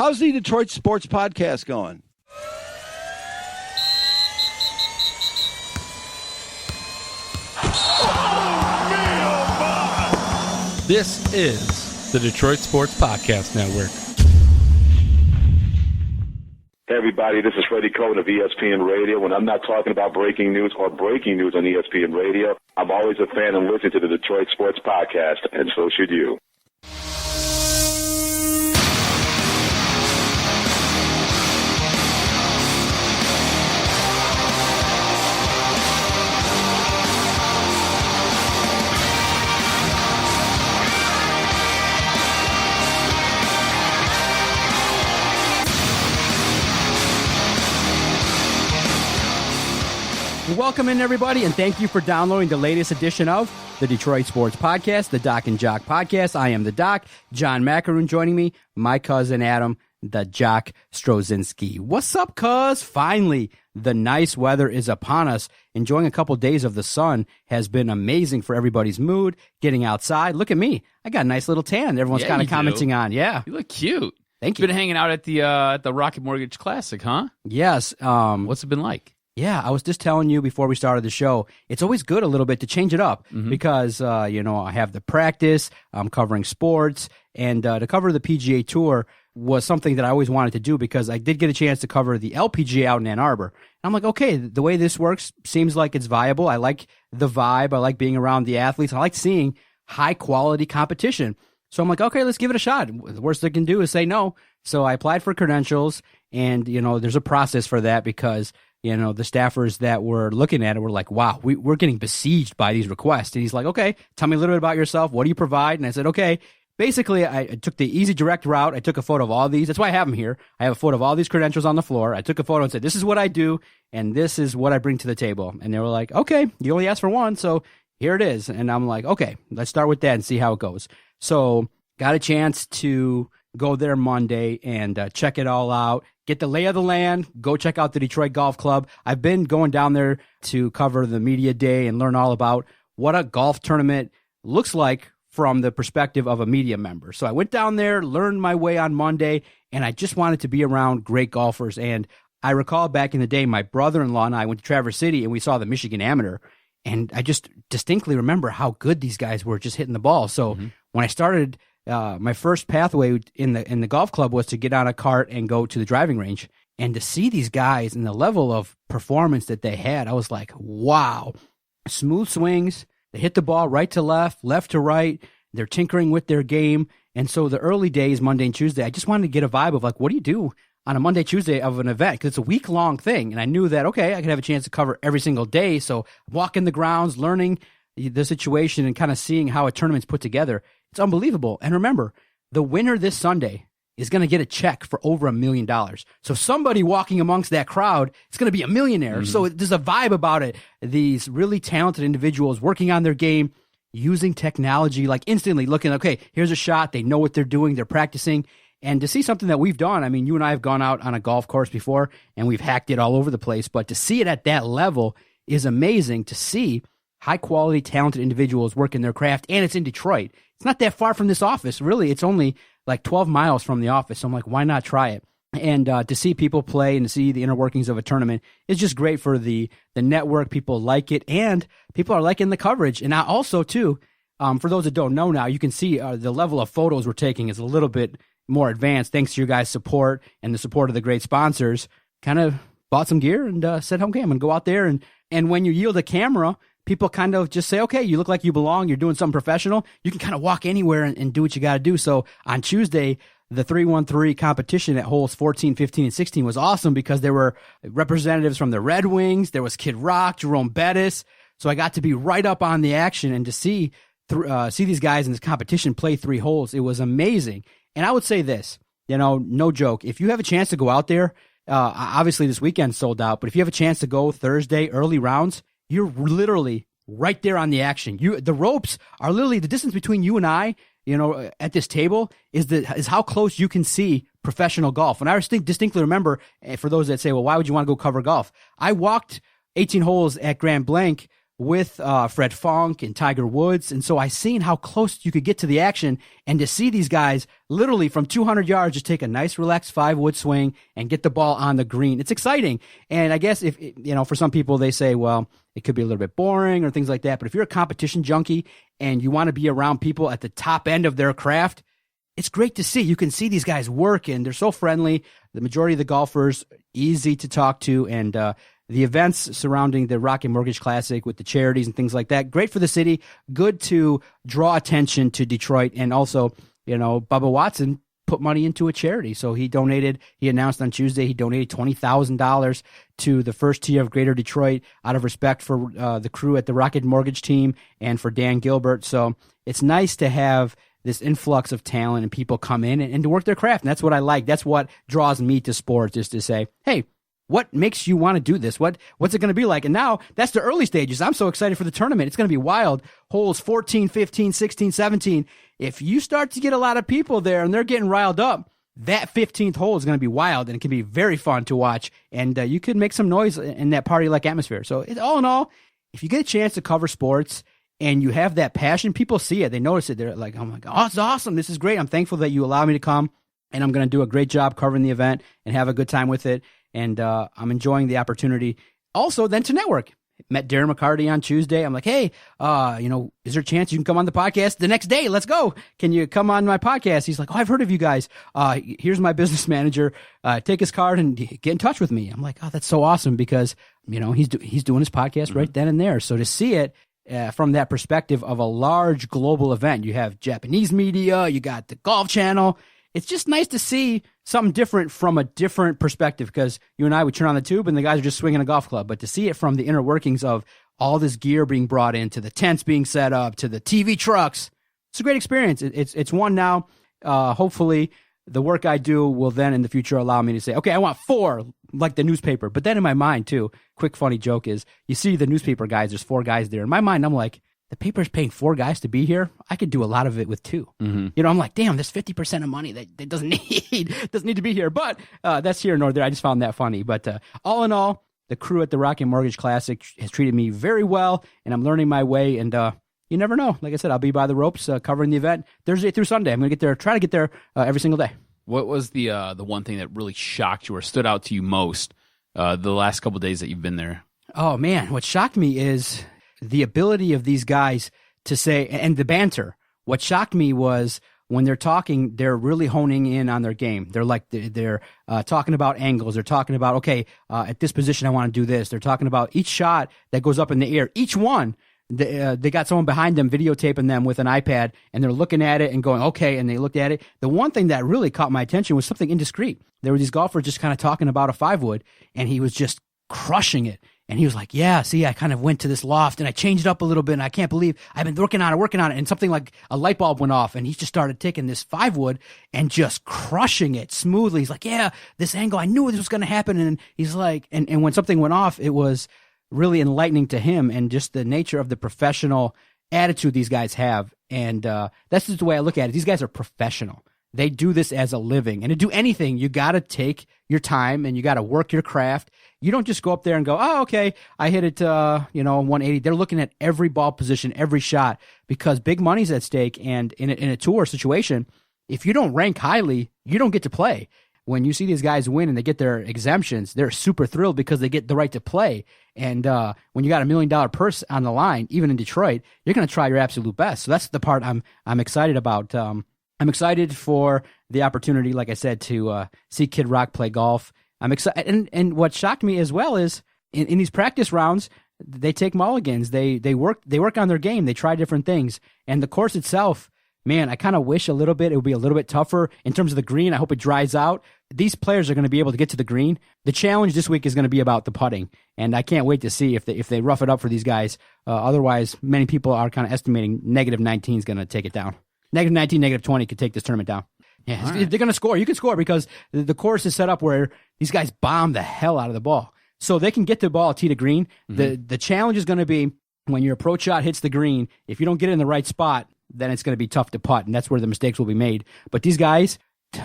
How's the Detroit Sports Podcast going? This is the Detroit Sports Podcast Network. Hey everybody, this is Freddie Cohen of ESPN Radio. When I'm not talking about breaking news or breaking news on ESPN Radio, I'm always a fan and listen to the Detroit Sports Podcast, and so should you. Welcome in, everybody, and thank you for downloading the latest edition of the Detroit Sports Podcast, the DocNJock Podcast. I am the Doc, John Macaroon joining me, my cousin Adam, the Jock Strozinski. What's up, cuz? Finally, the nice weather is upon us. Enjoying a couple days of the sun has been amazing for everybody's mood, getting outside. Look at me. I got a nice little tan. Everyone's kind of commenting on. Yeah. You look cute. Thank you. Been hanging out at the Rocket Mortgage Classic, huh? Yes. What's it been like? Yeah, I was just telling you before we started the show, it's always good a little bit to change it up because, I have the practice, I'm covering sports, and to cover the PGA Tour was something that I always wanted to do because I did get a chance to cover the LPGA out in Ann Arbor. And I'm like, okay, the way this works seems like it's viable. I like the vibe. I like being around the athletes. I like seeing high-quality competition. So I'm like, okay, let's give it a shot. The worst they can do is say no. So I applied for credentials, and, there's a process for that because – the staffers that were looking at it were like, wow, we're getting besieged by these requests. And he's like, okay, tell me a little bit about yourself. What do you provide? And I said, okay. Basically, I took the easy, direct route. I took a photo of all these. That's why I have them here. I have a photo of all these credentials on the floor. I took a photo and said, this is what I do, and this is what I bring to the table. And they were like, okay, you only asked for one, so here it is. And I'm like, okay, let's start with that and see how it goes. So got a chance to go there Monday and check it all out. Get the lay of the land, go check out the Detroit Golf Club. I've been going down there to cover the media day and learn all about what a golf tournament looks like from the perspective of a media member. So I went down there, learned my way on Monday, and I just wanted to be around great golfers. And I recall back in the day, my brother-in-law and I went to Traverse City and we saw the Michigan Amateur. And I just distinctly remember how good these guys were just hitting the ball. So when I started my first pathway in the golf club was to get on a cart and go to the driving range. And to see these guys and the level of performance that they had, I was like, wow. Smooth swings. They hit the ball right to left, left to right. They're tinkering with their game. And so the early days, Monday and Tuesday, I just wanted to get a vibe of like, what do you do on a Monday, Tuesday of an event? Because it's a week-long thing. And I knew that, okay, I could have a chance to cover every single day. So walking the grounds, learning the situation and kind of seeing how a tournament's put together. It's unbelievable. And remember, the winner this Sunday is going to get a check for over $1 million. So somebody walking amongst that crowd is going to be a millionaire. So there's a vibe about it. These really talented individuals working on their game, using technology, like instantly looking, okay, here's a shot. They know what they're doing. They're practicing. And to see something that we've done, I mean, you and I have gone out on a golf course before and we've hacked it all over the place. But to see it at that level is amazing to see high-quality, talented individuals working their craft, and it's in Detroit. It's not that far from this office, really. It's only like 12 miles from the office, so I'm like, why not try it? And to see people play and to see the inner workings of a tournament is just great for the network. People like it, and people are liking the coverage. And now also, too, for those that don't know now, you can see the level of photos we're taking is a little bit more advanced thanks to your guys' support and the support of the great sponsors. Kind of bought some gear and said, okay, I'm going to go out there. And when you yield a camera, people kind of just say, okay, you look like you belong. You're doing something professional. You can kind of walk anywhere and do what you got to do. So on Tuesday, the 3-1-3 competition at holes 14, 15, and 16 was awesome because there were representatives from the Red Wings. There was Kid Rock, Jerome Bettis. So I got to be right up on the action and to see these guys in this competition play 3 holes. It was amazing. And I would say this, no joke. If you have a chance to go out there, obviously this weekend sold out, but if you have a chance to go Thursday, early rounds, you're literally right there on the action. The ropes are literally the distance between you and I, at this table is how close you can see professional golf. And I distinctly remember, for those that say, well, why would you want to go cover golf? I walked 18 holes at Grand Blanc with Fred Funk and Tiger Woods. And so I seen how close you could get to the action, and to see these guys literally from 200 yards just take a nice relaxed 5-wood swing and get the ball on the green. It's exciting. And I guess if, for some people they say, well, it could be a little bit boring or things like that. But if you're a competition junkie and you want to be around people at the top end of their craft, it's great to see. You can see these guys work, and they're so friendly. The majority of the golfers, easy to talk to, and the events surrounding the Rocket Mortgage Classic with the charities and things like that, great for the city, good to draw attention to Detroit. And also, Bubba Watson put money into a charity. So he announced on Tuesday, he donated $20,000 to the first tier of Greater Detroit out of respect for the crew at the Rocket Mortgage team and for Dan Gilbert. So it's nice to have this influx of talent and people come in and to work their craft. And that's what I like. That's what draws me to sports, is to say, hey, what makes you want to do this? What's it going to be like? And now that's the early stages. I'm so excited for the tournament. It's going to be wild. Holes 14, 15, 16, 17. If you start to get a lot of people there and they're getting riled up, that 15th hole is going to be wild, and it can be very fun to watch. And you could make some noise in that party-like atmosphere. So all in all, if you get a chance to cover sports and you have that passion, people see it. They notice it. They're like, oh my God, it's awesome. This is great. I'm thankful that you allow me to come, and I'm going to do a great job covering the event and have a good time with it. And I'm enjoying the opportunity also then to network. Met Darren McCarty on Tuesday. I'm like, hey, is there a chance you can come on the podcast the next day? Let's go. Can you come on my podcast? He's like, oh, I've heard of you guys. Here's my business manager. Take his card and get in touch with me. I'm like, oh, that's so awesome, because, he's doing his podcast right then and there. So to see it from that perspective of a large global event, you have Japanese media, you got the Golf Channel. It's just nice to see something different from a different perspective, because you and I would turn on the tube and the guys are just swinging a golf club. But to see it from the inner workings of all this gear being brought in, to the tents being set up, to the TV trucks, it's a great experience. It's one now. Hopefully, the work I do will then in the future allow me to say, okay, I want 4, like the newspaper. But then in my mind, too, quick funny joke is, you see the newspaper guys, there's 4 guys there. In my mind, I'm like, the paper's paying 4 guys to be here. I could do a lot of it with 2. Mm-hmm. I'm like, damn, there's 50% of money that doesn't need to be here. But that's here nor there. I just found that funny. But all in all, the crew at the Rocket Mortgage Classic has treated me very well, and I'm learning my way. And you never know. Like I said, I'll be by the ropes covering the event Thursday through Sunday. I'm going to try to get there every single day. What was the one thing that really shocked you or stood out to you most the last couple of days that you've been there? Oh, man. What shocked me is the ability of these guys to say, and the banter. What shocked me was when they're talking, they're really honing in on their game. They're like, they're talking about angles. They're talking about, okay, at this position, I want to do this. They're talking about each shot that goes up in the air. Each one, they got someone behind them videotaping them with an iPad, and they're looking at it and going, okay, and they looked at it. The one thing that really caught my attention was something indiscreet. There were these golfers just kind of talking about a 5-wood, and he was just crushing it. And he was like, yeah, see, I kind of went to this loft and I changed it up a little bit, and I can't believe I've been working on it. And something like a light bulb went off, and he just started taking this 5-wood and just crushing it smoothly. He's like, yeah, this angle, I knew this was going to happen. And he's like, and when something went off, it was really enlightening to him, and just the nature of the professional attitude these guys have. And that's just the way I look at it. These guys are professional. They do this as a living. And to do anything, you got to take your time and you got to work your craft. You don't just go up there and go, oh, okay, I hit it, 180. They're looking at every ball position, every shot, because big money's at stake. And in a tour situation, if you don't rank highly, you don't get to play. When you see these guys win and they get their exemptions, they're super thrilled because they get the right to play. And when you got $1 million purse on the line, even in Detroit, you're going to try your absolute best. So that's the part I'm excited about. I'm excited for the opportunity, like I said, to see Kid Rock play golf. I'm excited, and what shocked me as well is in these practice rounds, they take mulligans. They work on their game. They try different things, and the course itself, man, I kind of wish a little bit it would be a little bit tougher in terms of the green. I hope it dries out. These players are going to be able to get to the green. The challenge this week is going to be about the putting, and I can't wait to see if they rough it up for these guys. Otherwise, many people are kind of estimating -19 is going to take it down. -19, -20 could take this tournament down. Yeah, right. They're going to score. You can score because the course is set up where these guys bomb the hell out of the ball. So they can get the ball tee to green. Mm-hmm. The challenge is going to be when your approach shot hits the green, if you don't get it in the right spot, then it's going to be tough to putt, and that's where the mistakes will be made. But these guys,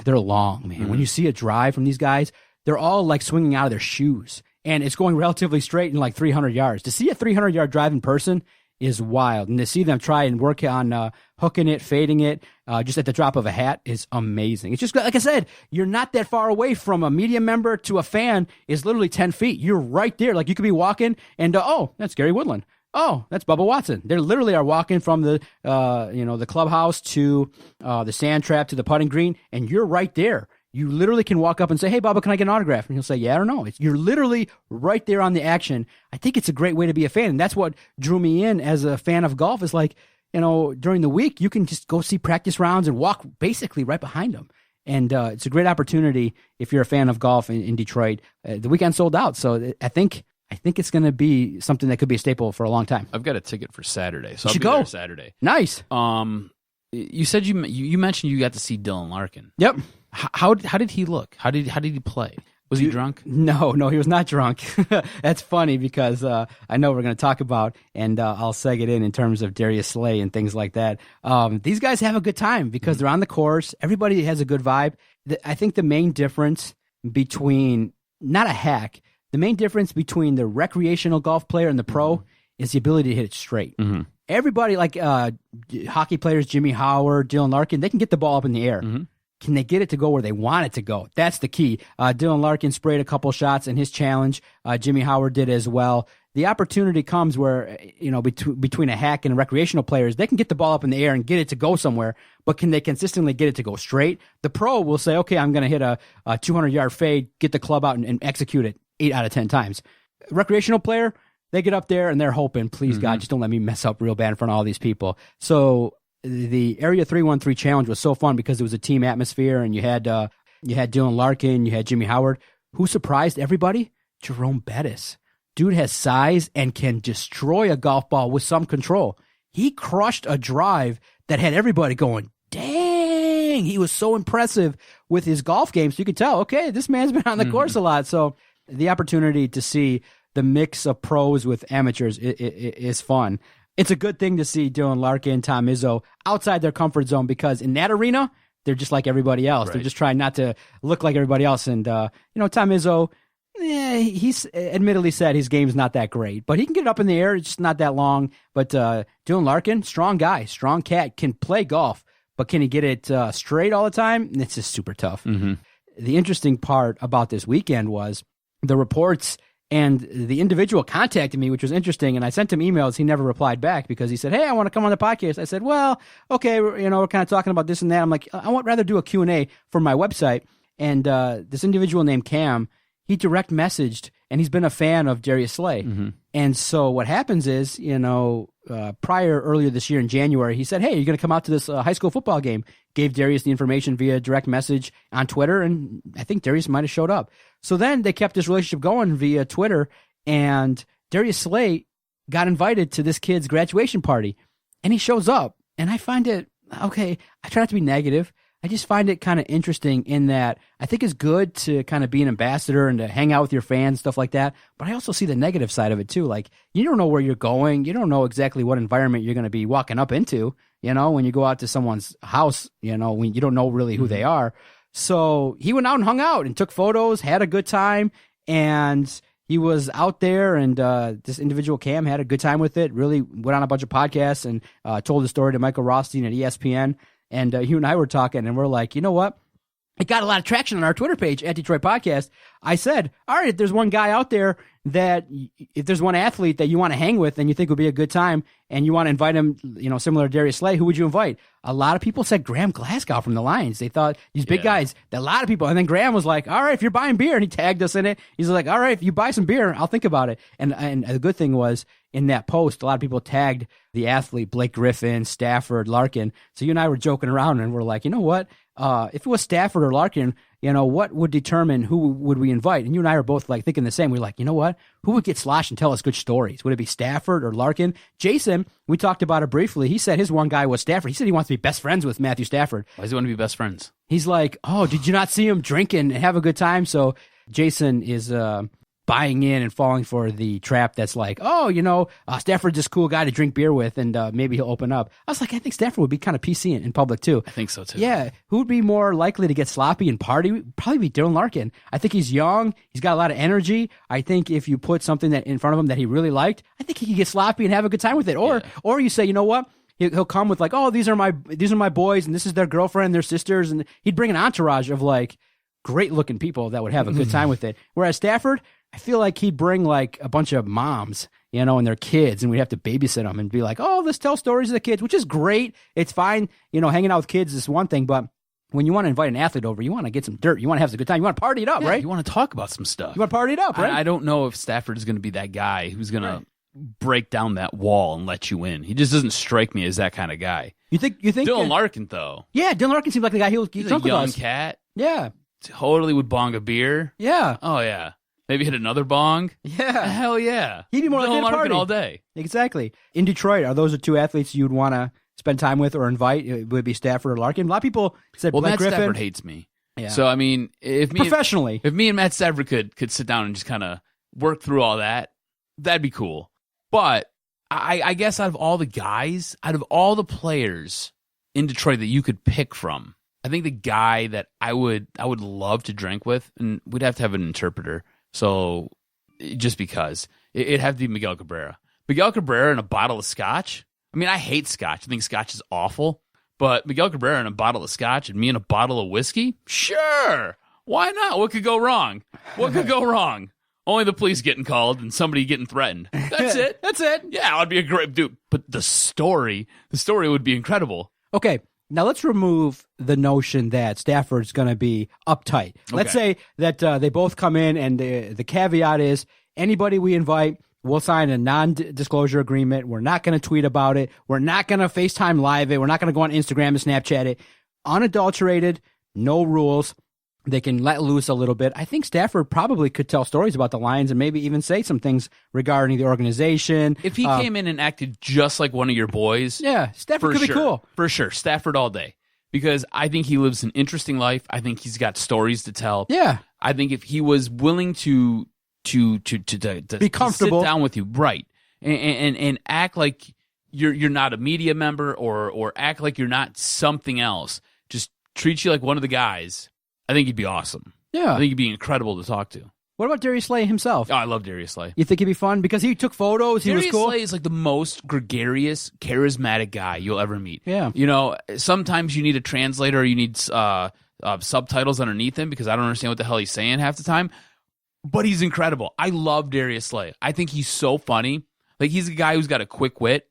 they're long, man. Mm-hmm. When you see a drive from these guys, they're all like swinging out of their shoes. and it's going relatively straight in like 300 yards. To see a 300-yard drive in person is wild, and to see them try and work on hooking it, fading it, just at the drop of a hat is amazing. It's just, like I said, you're not that far away from a media member to a fan is literally 10 feet. You're right there. Like, you could be walking, and, oh, that's Gary Woodland. Oh, that's Bubba Watson. They literally are walking from the the clubhouse to the sand trap to the putting green, and you're right there. You literally can walk up and say, "Hey, Bubba, can I get an autograph?" And he'll say, "Yeah or no." You're literally right there on the action. I think it's a great way to be a fan, and that's what drew me in as a fan of golf. Is like, during the week, you can just go see practice rounds and walk basically right behind them. And it's a great opportunity if you're a fan of golf in Detroit. The weekend sold out, so I think it's going to be something that could be a staple for a long time. I've got a ticket for Saturday, so I'll be go there Saturday. Nice. You said you mentioned you got to see Dylan Larkin. Yep. How did he look? How did he play? Was he drunk? No, he was not drunk. That's funny because I know we're going to talk about, and I'll seg it in terms of Darius Slay and things like that. These guys have a good time because they're on the course. Everybody has a good vibe. I think the main difference between, not a hack, the main difference between the recreational golf player and the pro is the ability to hit it straight. Mm-hmm. Everybody, like hockey players, Jimmy Howard, Dylan Larkin, they can get the ball up in the air. Mm-hmm. Can they get it to go where they want it to go? That's the key. Dylan Larkin sprayed a couple shots in his challenge. Jimmy Howard did as well. The opportunity comes where, between a hack and recreational players, they can get the ball up in the air and get it to go somewhere, but can they consistently get it to go straight? The pro will say, okay, I'm going to hit a 200-yard fade, get the club out and execute it 8 out of 10 times. Recreational player, they get up there and they're hoping, please, God, just don't let me mess up real bad in front of all these people. So the Area 313 Challenge was so fun because it was a team atmosphere, and you had Dylan Larkin, you had Jimmy Howard. Who surprised everybody? Jerome Bettis. Dude has size and can destroy a golf ball with some control. He crushed a drive that had everybody going, dang! He was so impressive with his golf game. So you could tell, okay, this man's been on the course a lot. So the opportunity to see the mix of pros with amateurs is fun. It's a good thing to see Dylan Larkin, Tom Izzo outside their comfort zone, because in that arena, they're just like everybody else. Right. They're just trying not to look like everybody else. And, Tom Izzo, he's admittedly said his game's not that great, but he can get it up in the air. It's just not that long. But Dylan Larkin, strong guy, strong cat, can play golf, but can he get it straight all the time? It's just super tough. Mm-hmm. The interesting part about this weekend was the reports. And the individual contacted me, which was interesting, and I sent him emails. He never replied back because he said, hey, I want to come on the podcast. I said, well, okay, we're kind of talking about this and that. I'm like, I would rather do a Q&A for my website. And this individual named Cam, he direct messaged, and he's been a fan of Darius Slay. Mm-hmm. And so what happens is, earlier this year in January, he said, hey, you're going to come out to this high school football game. Gave Darius the information via direct message on Twitter, and I think Darius might have showed up. So then they kept this relationship going via Twitter, and Darius Slay got invited to this kid's graduation party, and he shows up, and I find it, okay, I try not to be negative. I just find it kind of interesting in that I think it's good to kind of be an ambassador and to hang out with your fans, stuff like that. But I also see the negative side of it too. Like, you don't know where you're going. You don't know exactly what environment you're going to be walking up into, when you go out to someone's house, when you don't know really who they are. So he went out and hung out and took photos, had a good time, and he was out there, and this individual Cam had a good time with it, really went on a bunch of podcasts and told the story to Michael Rothstein at ESPN. And you and I were talking, and we're like, you know what? It got a lot of traction on our Twitter page at Detroit Podcast. I said, all right, if there's one guy out there if there's one athlete that you want to hang with and you think would be a good time and you want to invite him, similar to Darius Slay, who would you invite? A lot of people said Graham Glasgow from the Lions. They thought these big guys, a lot of people. And then Graham was like, all right, if you're buying beer, and he tagged us in it. He's like, all right, if you buy some beer, I'll think about it. And the good thing was, in that post, a lot of people tagged the athlete, Blake Griffin, Stafford, Larkin. So you and I were joking around, and we're like, you know what? If it was Stafford or Larkin, what would determine who would we invite? And you and I are both like thinking the same. We're like, you know what? Who would get sloshed and tell us good stories? Would it be Stafford or Larkin? Jason, we talked about it briefly. He said his one guy was Stafford. He said he wants to be best friends with Matthew Stafford. Why does he want to be best friends? He's like, oh, did you not see him drinking and have a good time? So Jason is buying in and falling for the trap that's like, oh, Stafford's this cool guy to drink beer with, and maybe he'll open up. I was like, I think Stafford would be kind of PC in public too. I think so too. Yeah, who would be more likely to get sloppy and party? Probably be Dylan Larkin. I think he's young. He's got a lot of energy. I think if you put something that in front of him that he really liked, I think he could get sloppy and have a good time with it. Or you say, you know what? He'll come with like, oh, these are my boys, and this is their girlfriend, their sisters, and he'd bring an entourage of like great looking people that would have a good time with it. Whereas Stafford, I feel like he'd bring like a bunch of moms, and their kids, and we'd have to babysit them and be like, oh, let's tell stories of the kids, which is great. It's fine. Hanging out with kids is one thing, but when you want to invite an athlete over, you want to get some dirt. You want to have a good time. You want to party it up, right? You want to talk about some stuff. You want to party it up, right? I don't know if Stafford is going to be that guy who's going to break down that wall and let you in. He just doesn't strike me as that kind of guy. You think Dylan Larkin, though? Yeah, Dylan Larkin seems like the guy he's a young cat. Yeah. Totally would bong a beer. Yeah. Oh, yeah. Maybe hit another bong. Yeah. Hell yeah. He'd be more Dylan like a Larkin party all day. Exactly. In Detroit, are those the two athletes you'd want to spend time with or invite? It would be Stafford or Larkin. A lot of people said Blake Matt Griffin. Stafford hates me. Yeah. So, I mean, if me and Matt Stafford could sit down and just kind of work through all that, that'd be cool. But I guess out of all the guys, out of all the players in Detroit that you could pick from, I think the guy that I would love to drink with, and we'd have to have an interpreter, so just because, it'd have to be Miguel Cabrera. Miguel Cabrera and a bottle of scotch. I mean, I hate scotch. I think scotch is awful. But Miguel Cabrera and a bottle of scotch and me and a bottle of whiskey? Sure. Why not? What could go wrong? What could go wrong? Only the police getting called and somebody getting threatened. That's it. That's it. Yeah, it would be a great dude. But the story would be incredible. Okay. Now let's remove the notion that Stafford's going to be uptight. Let's say that they both come in, and the caveat is anybody we invite, we'll sign a non-disclosure agreement. We're not going to tweet about it. We're not going to FaceTime live it. We're not going to go on Instagram and Snapchat it. Unadulterated, no rules. They can let loose a little bit. I think Stafford probably could tell stories about the Lions and maybe even say some things regarding the organization. If he came in and acted just like one of your boys, yeah, Stafford could be cool. For sure. Stafford all day. Because I think he lives an interesting life. I think he's got stories to tell. Yeah. I think if he was willing to be comfortable, to sit down with you, right, and act like you're not a media member or act like you're not something else, just treat you like one of the guys, I think he'd be awesome. Yeah. I think he'd be incredible to talk to. What about Darius Slay himself? Oh, I love Darius Slay. You think he'd be fun? Because he took photos, he was cool? Darius Slay is like the most gregarious, charismatic guy you'll ever meet. Yeah. Sometimes you need a translator or you need subtitles underneath him because I don't understand what the hell he's saying half the time. But he's incredible. I love Darius Slay. I think he's so funny. Like, he's a guy who's got a quick wit,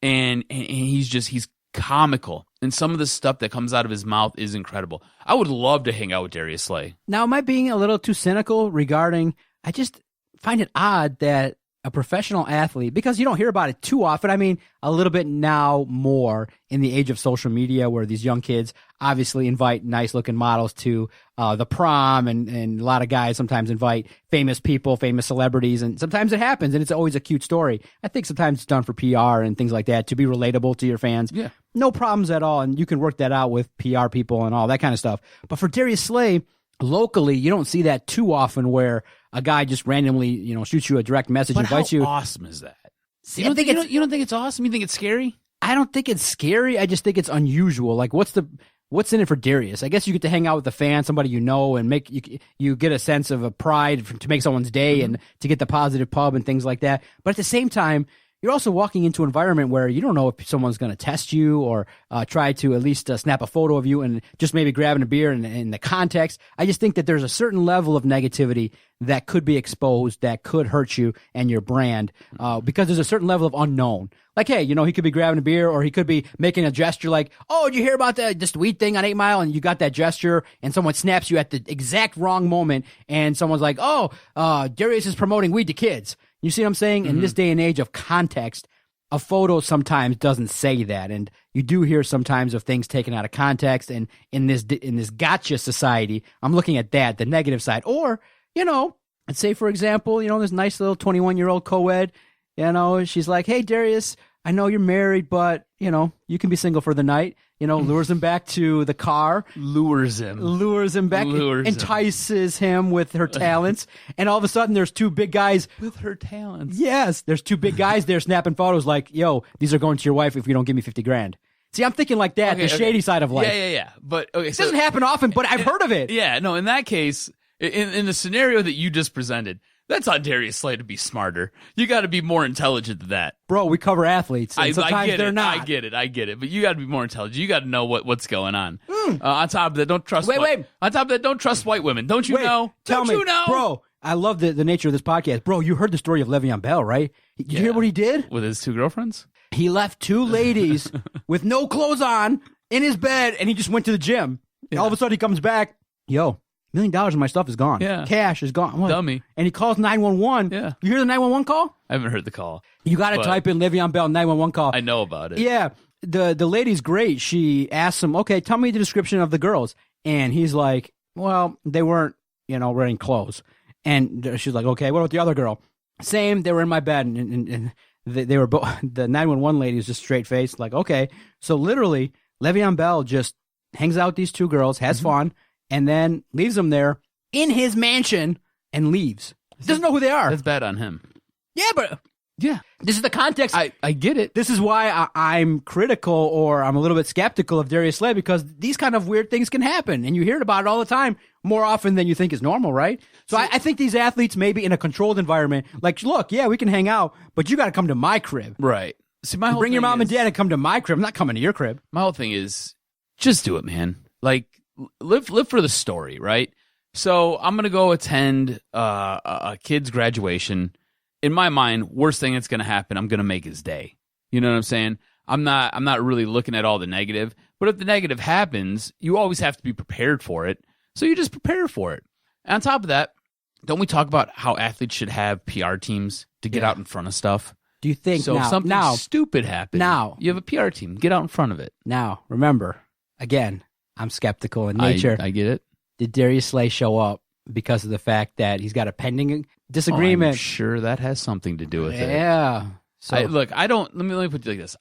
and he's comical. And some of the stuff that comes out of his mouth is incredible. I would love to hang out with Darius Slay. Now, am I being a little too cynical regarding, I just find it odd that a professional athlete, because you don't hear about it too often. I mean, a little bit now more in the age of social media where these young kids obviously invite nice-looking models to the prom, and a lot of guys sometimes invite famous people, famous celebrities, and sometimes it happens, and it's always a cute story. I think sometimes it's done for PR and things like that to be relatable to your fans. Yeah. No problems at all, and you can work that out with PR people and all that kind of stuff. But for Darius Slay, locally, you don't see that too often where a guy just randomly, shoots you a direct message, invites you. How awesome is that? See, you don't think it's awesome? You think it's scary? I don't think it's scary. I just think it's unusual. Like, what's in it for Darius? I guess you get to hang out with a fan, somebody you know, and make you get a sense of a pride to make someone's day and to get the positive pub and things like that. But at the same time, you're also walking into an environment where you don't know if someone's going to test you or try to at least snap a photo of you and just maybe grabbing a beer in the context. I just think that there's a certain level of negativity that could be exposed that could hurt you and your brand because there's a certain level of unknown. Like, hey, he could be grabbing a beer or he could be making a gesture like, oh, did you hear about this weed thing on 8 Mile? And you got that gesture and someone snaps you at the exact wrong moment and someone's like, oh, Darius is promoting weed to kids. You see what I'm saying? Mm-hmm. In this day and age of context, a photo sometimes doesn't say that. And you do hear sometimes of things taken out of context. And in this gotcha society, I'm looking at that, the negative side. Or, let's say, for example, this nice little 21-year-old co-ed, she's like, hey, Darius, I know you're married, but, you can be single for the night. Lures him back to the car. Lures him back. Entices him with her talents. And all of a sudden, there's two big guys. With her talents. Yes. There's two big guys there snapping photos like, yo, these are going to your wife if you don't give me $50,000. See, I'm thinking like that, the shady side of life. Yeah. But, okay. It doesn't happen often, but I've heard of it. Yeah, no, in that case, in the scenario that you just presented, that's on Darius Slay to be smarter. You got to be more intelligent than that. Bro, we cover athletes, and sometimes they're not. I get it. But you got to be more intelligent. You got to know what's going on. On top of that, don't trust. On top of that, don't trust white women. Don't you know? Tell me, bro. I love the nature of this podcast, bro. You heard the story of Le'Veon Bell, right? Did you hear what he did with his two girlfriends? He left two ladies with no clothes on in his bed, and he just went to the gym. Yeah. All of a sudden, he comes back. Yo. $1 million of my stuff is gone. Yeah. Cash is gone. Like, dummy. And he calls 911. Yeah. You hear the 911 call? I haven't heard the call. You got to type in Le'Veon Bell 911 call. I know about it. Yeah. The lady's great. She asks him, okay, tell me the description of the girls. And he's like, well, they weren't, wearing clothes. And she's like, okay, what about the other girl? Same. They were in my bed. And they were both, the 911 lady was just straight faced, like, okay. So literally, Le'Veon Bell just hangs out with these two girls, has fun, and then leaves them there in his mansion and leaves. Doesn't know who they are. That's bad on him. Yeah, but this is the context. I get it. This is why I'm critical, or I'm a little bit skeptical of Darius Slay, because these kind of weird things can happen, and you hear about it all the time, more often than you think is normal, right? So I think these athletes maybe in a controlled environment, like, look, yeah, we can hang out, but you got to come to my crib. Right. See, my whole bring your mom and is, dad and come to my crib. I'm not coming to your crib. My whole thing is just do it, man. Like, live for the story, right? So I'm gonna go attend a kid's graduation. In my mind, worst thing that's gonna happen, I'm gonna make his day. You know what I'm saying? I'm not really looking at all the negative, but if the negative happens, you always have to be prepared for it. So you just prepare for it. And on top of that, don't we talk about how athletes should have PR teams to get out in front of stuff? Do you think so? If something stupid happens, you have a PR team. Get out in front of it. Now, remember, again, I'm skeptical in nature. I get it. Did Darius Slay show up because of the fact that he's got a pending disagreement? I'm sure that has something to do with it. Yeah. So I don't. Let me put it like this.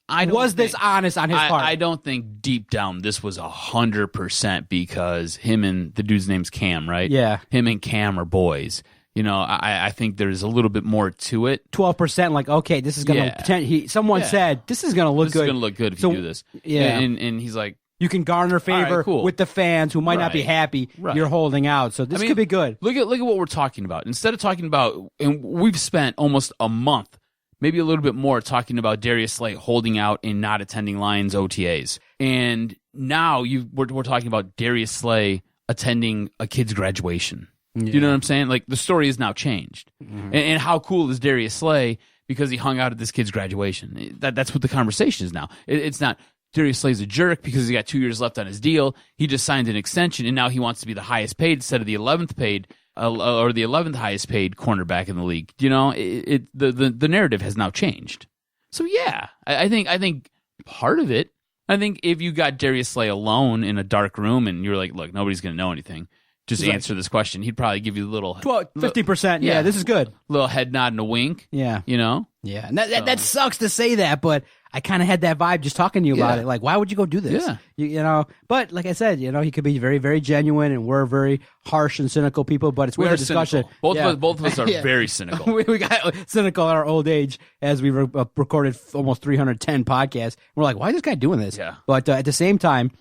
This honest on his part? I don't think deep down this was 100% because him and the dude's name's Cam, right? Yeah. Him and Cam are boys. I think there's a little bit more to it. 12%, like, okay, this is going to someone said, this is going to look good. This is going to look good if you do this. Yeah. And he's like, you can garner favor with the fans who might not be happy you're holding out. So this could be good. Look at what we're talking about. Instead of talking about, and we've spent almost a month, maybe a little bit more, talking about Darius Slay holding out and not attending Lions OTAs. And now we're talking about Darius Slay attending a kid's graduation. Yeah. You know what I'm saying? Like, the story has now changed. Mm-hmm. And how cool is Darius Slay because he hung out at this kid's graduation? That's what the conversation is now. It's not Darius Slay's a jerk because he got 2 years left on his deal. He just signed an extension, and now he wants to be the highest paid instead of the 11th paid or the 11th highest paid cornerback in the league. The narrative has now changed. So yeah, I think part of it. I think if you got Darius Slay alone in a dark room and you're like, look, nobody's going to know anything, just answer this question. He'd probably give you a little 50%. Yeah, this is good. Little head nod and a wink. Yeah, Yeah, and that sucks to say that, but I kind of had that vibe just talking to you about it. Like, why would you go do this? Yeah. But like I said, he could be very, very genuine, and we're very harsh and cynical people, but it's worth a discussion. Cynical. Both of us are very cynical. we got cynical in our old age as we recorded almost 310 podcasts. We're like, why is this guy doing this? Yeah. But at the same time,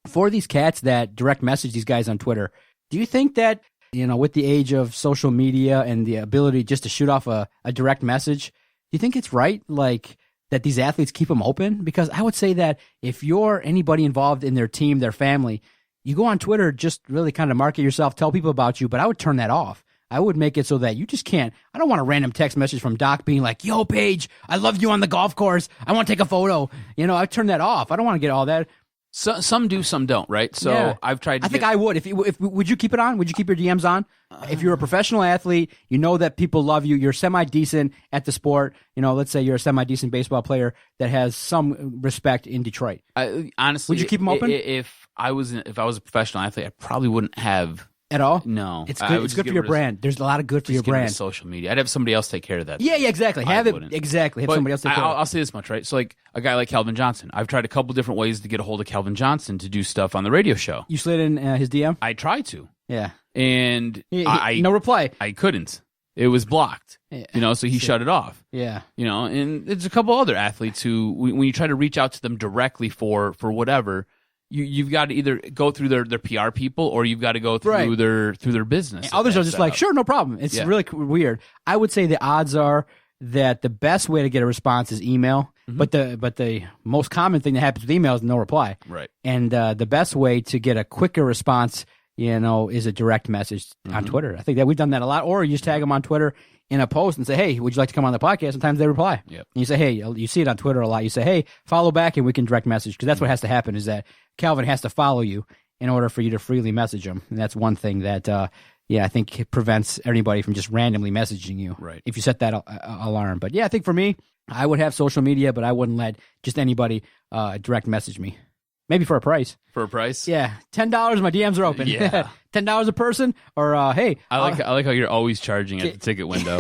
for these cats that direct message these guys on Twitter, do you think that, with the age of social media and the ability just to shoot off a direct message, do you think it's right, like, that these athletes keep them open? Because I would say that if you're anybody involved in their team, their family, you go on Twitter, just really kind of market yourself, tell people about you, but I would turn that off. I would make it so that you just can't. I don't want a random text message from Doc being like, yo, Paige, I love you on the golf course. I want to take a photo. I turn that off. I don't want to get all that. So, some do, some don't, right? So I've tried to I think I would. If would you keep it on? Would you keep your DMs on? If you're a professional athlete, you know that people love you, you're semi-decent at the sport, let's say you're a semi-decent baseball player that has some respect in Detroit. Honestly, would you keep them open? If I was a professional athlete, I probably wouldn't have At all? No. It's good. It's good for your brand. There's a lot of good for your brand. Social media. I'd have somebody else take care of that. Yeah, exactly. Have somebody else take care of it. I'll say this much, right? So like a guy like Calvin Johnson, I've tried a couple different ways to get a hold of Calvin Johnson to do stuff on the radio show. You slid in his DM? I tried to. Yeah. And no reply. I couldn't. It was blocked. Yeah. So he shut it off. Yeah. And there's a couple other athletes who, when you try to reach out to them directly for whatever, you've got to either go through their PR people or you've got to go through their business. And others are just like, sure, no problem. It's really weird. I would say the odds are that the best way to get a response is email, but the most common thing that happens with email is no reply. Right. And the best way to get a quicker response, is a direct message on Twitter. I think that we've done that a lot. Or you just tag them on Twitter in a post and say, hey, would you like to come on the podcast? Sometimes they reply. Yep. And you say, hey, you see it on Twitter a lot. You say, hey, follow back and we can direct message. Because that's what has to happen is that Calvin has to follow you in order for you to freely message him. And that's one thing that, I think it prevents anybody from just randomly messaging you. Right. If you set that alarm. But I think for me, I would have social media, but I wouldn't let just anybody direct message me. Maybe for a price. For a price? Yeah. $10, my DMs are open. Yeah. $10 a person, or hey. I like how you're always charging at the ticket window.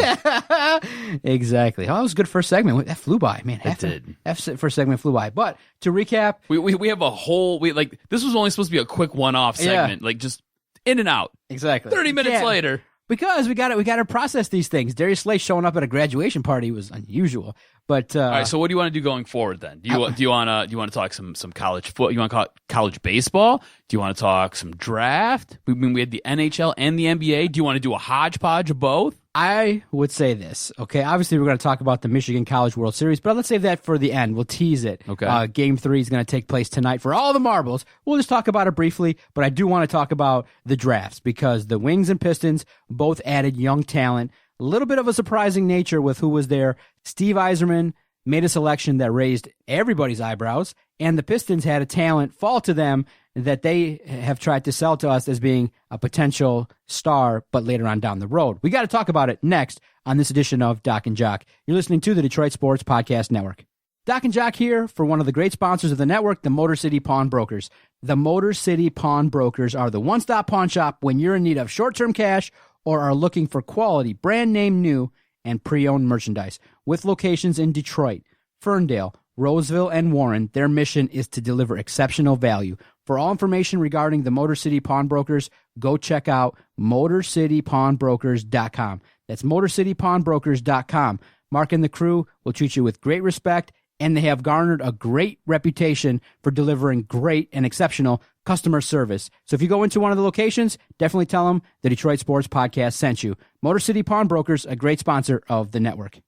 Exactly. Oh, that was a good first segment. That flew by, man. It did. First segment flew by. But to recap, we have a whole this was only supposed to be a quick one-off segment, like just in and out. Exactly. 30 minutes later. Because we got to process these things. Darius Slay showing up at a graduation party was unusual. But all right, so what do you want to do going forward then? Do you want to talk some college football? You want to talk college baseball? Do you want to talk some draft? We had the NHL and the NBA. Do you want to do a hodgepodge of both? I would say this. Okay, obviously we're going to talk about the Michigan College World Series, but let's save that for the end. We'll tease it. Okay. Game 3 is going to take place tonight for all the marbles. We'll just talk about it briefly, but I do want to talk about the drafts because the Wings and Pistons both added young talent. A little bit of a surprising nature with who was there. Steve Yzerman made a selection that raised everybody's eyebrows, and the Pistons had a talent fall to them that they have tried to sell to us as being a potential star, but later on down the road. We got to talk about it next on this edition of Doc and Jock. You're listening to the Detroit Sports Podcast Network. Doc and Jock here for one of the great sponsors of the network, the Motor City Pawn Brokers. The Motor City Pawn Brokers are the one-stop pawn shop when you're in need of short-term cash or are looking for quality, brand name new, and pre-owned merchandise. With locations in Detroit, Ferndale, Roseville, and Warren, their mission is to deliver exceptional value. For all information regarding the Motor City Pawnbrokers, go check out MotorCityPawnbrokers.com. That's MotorCityPawnbrokers.com. Mark and the crew will treat you with great respect, and they have garnered a great reputation for delivering great and exceptional customer service. So if you go into one of the locations, definitely tell them the Detroit Sports Podcast sent you. Motor City Pawnbrokers, a great sponsor of the network.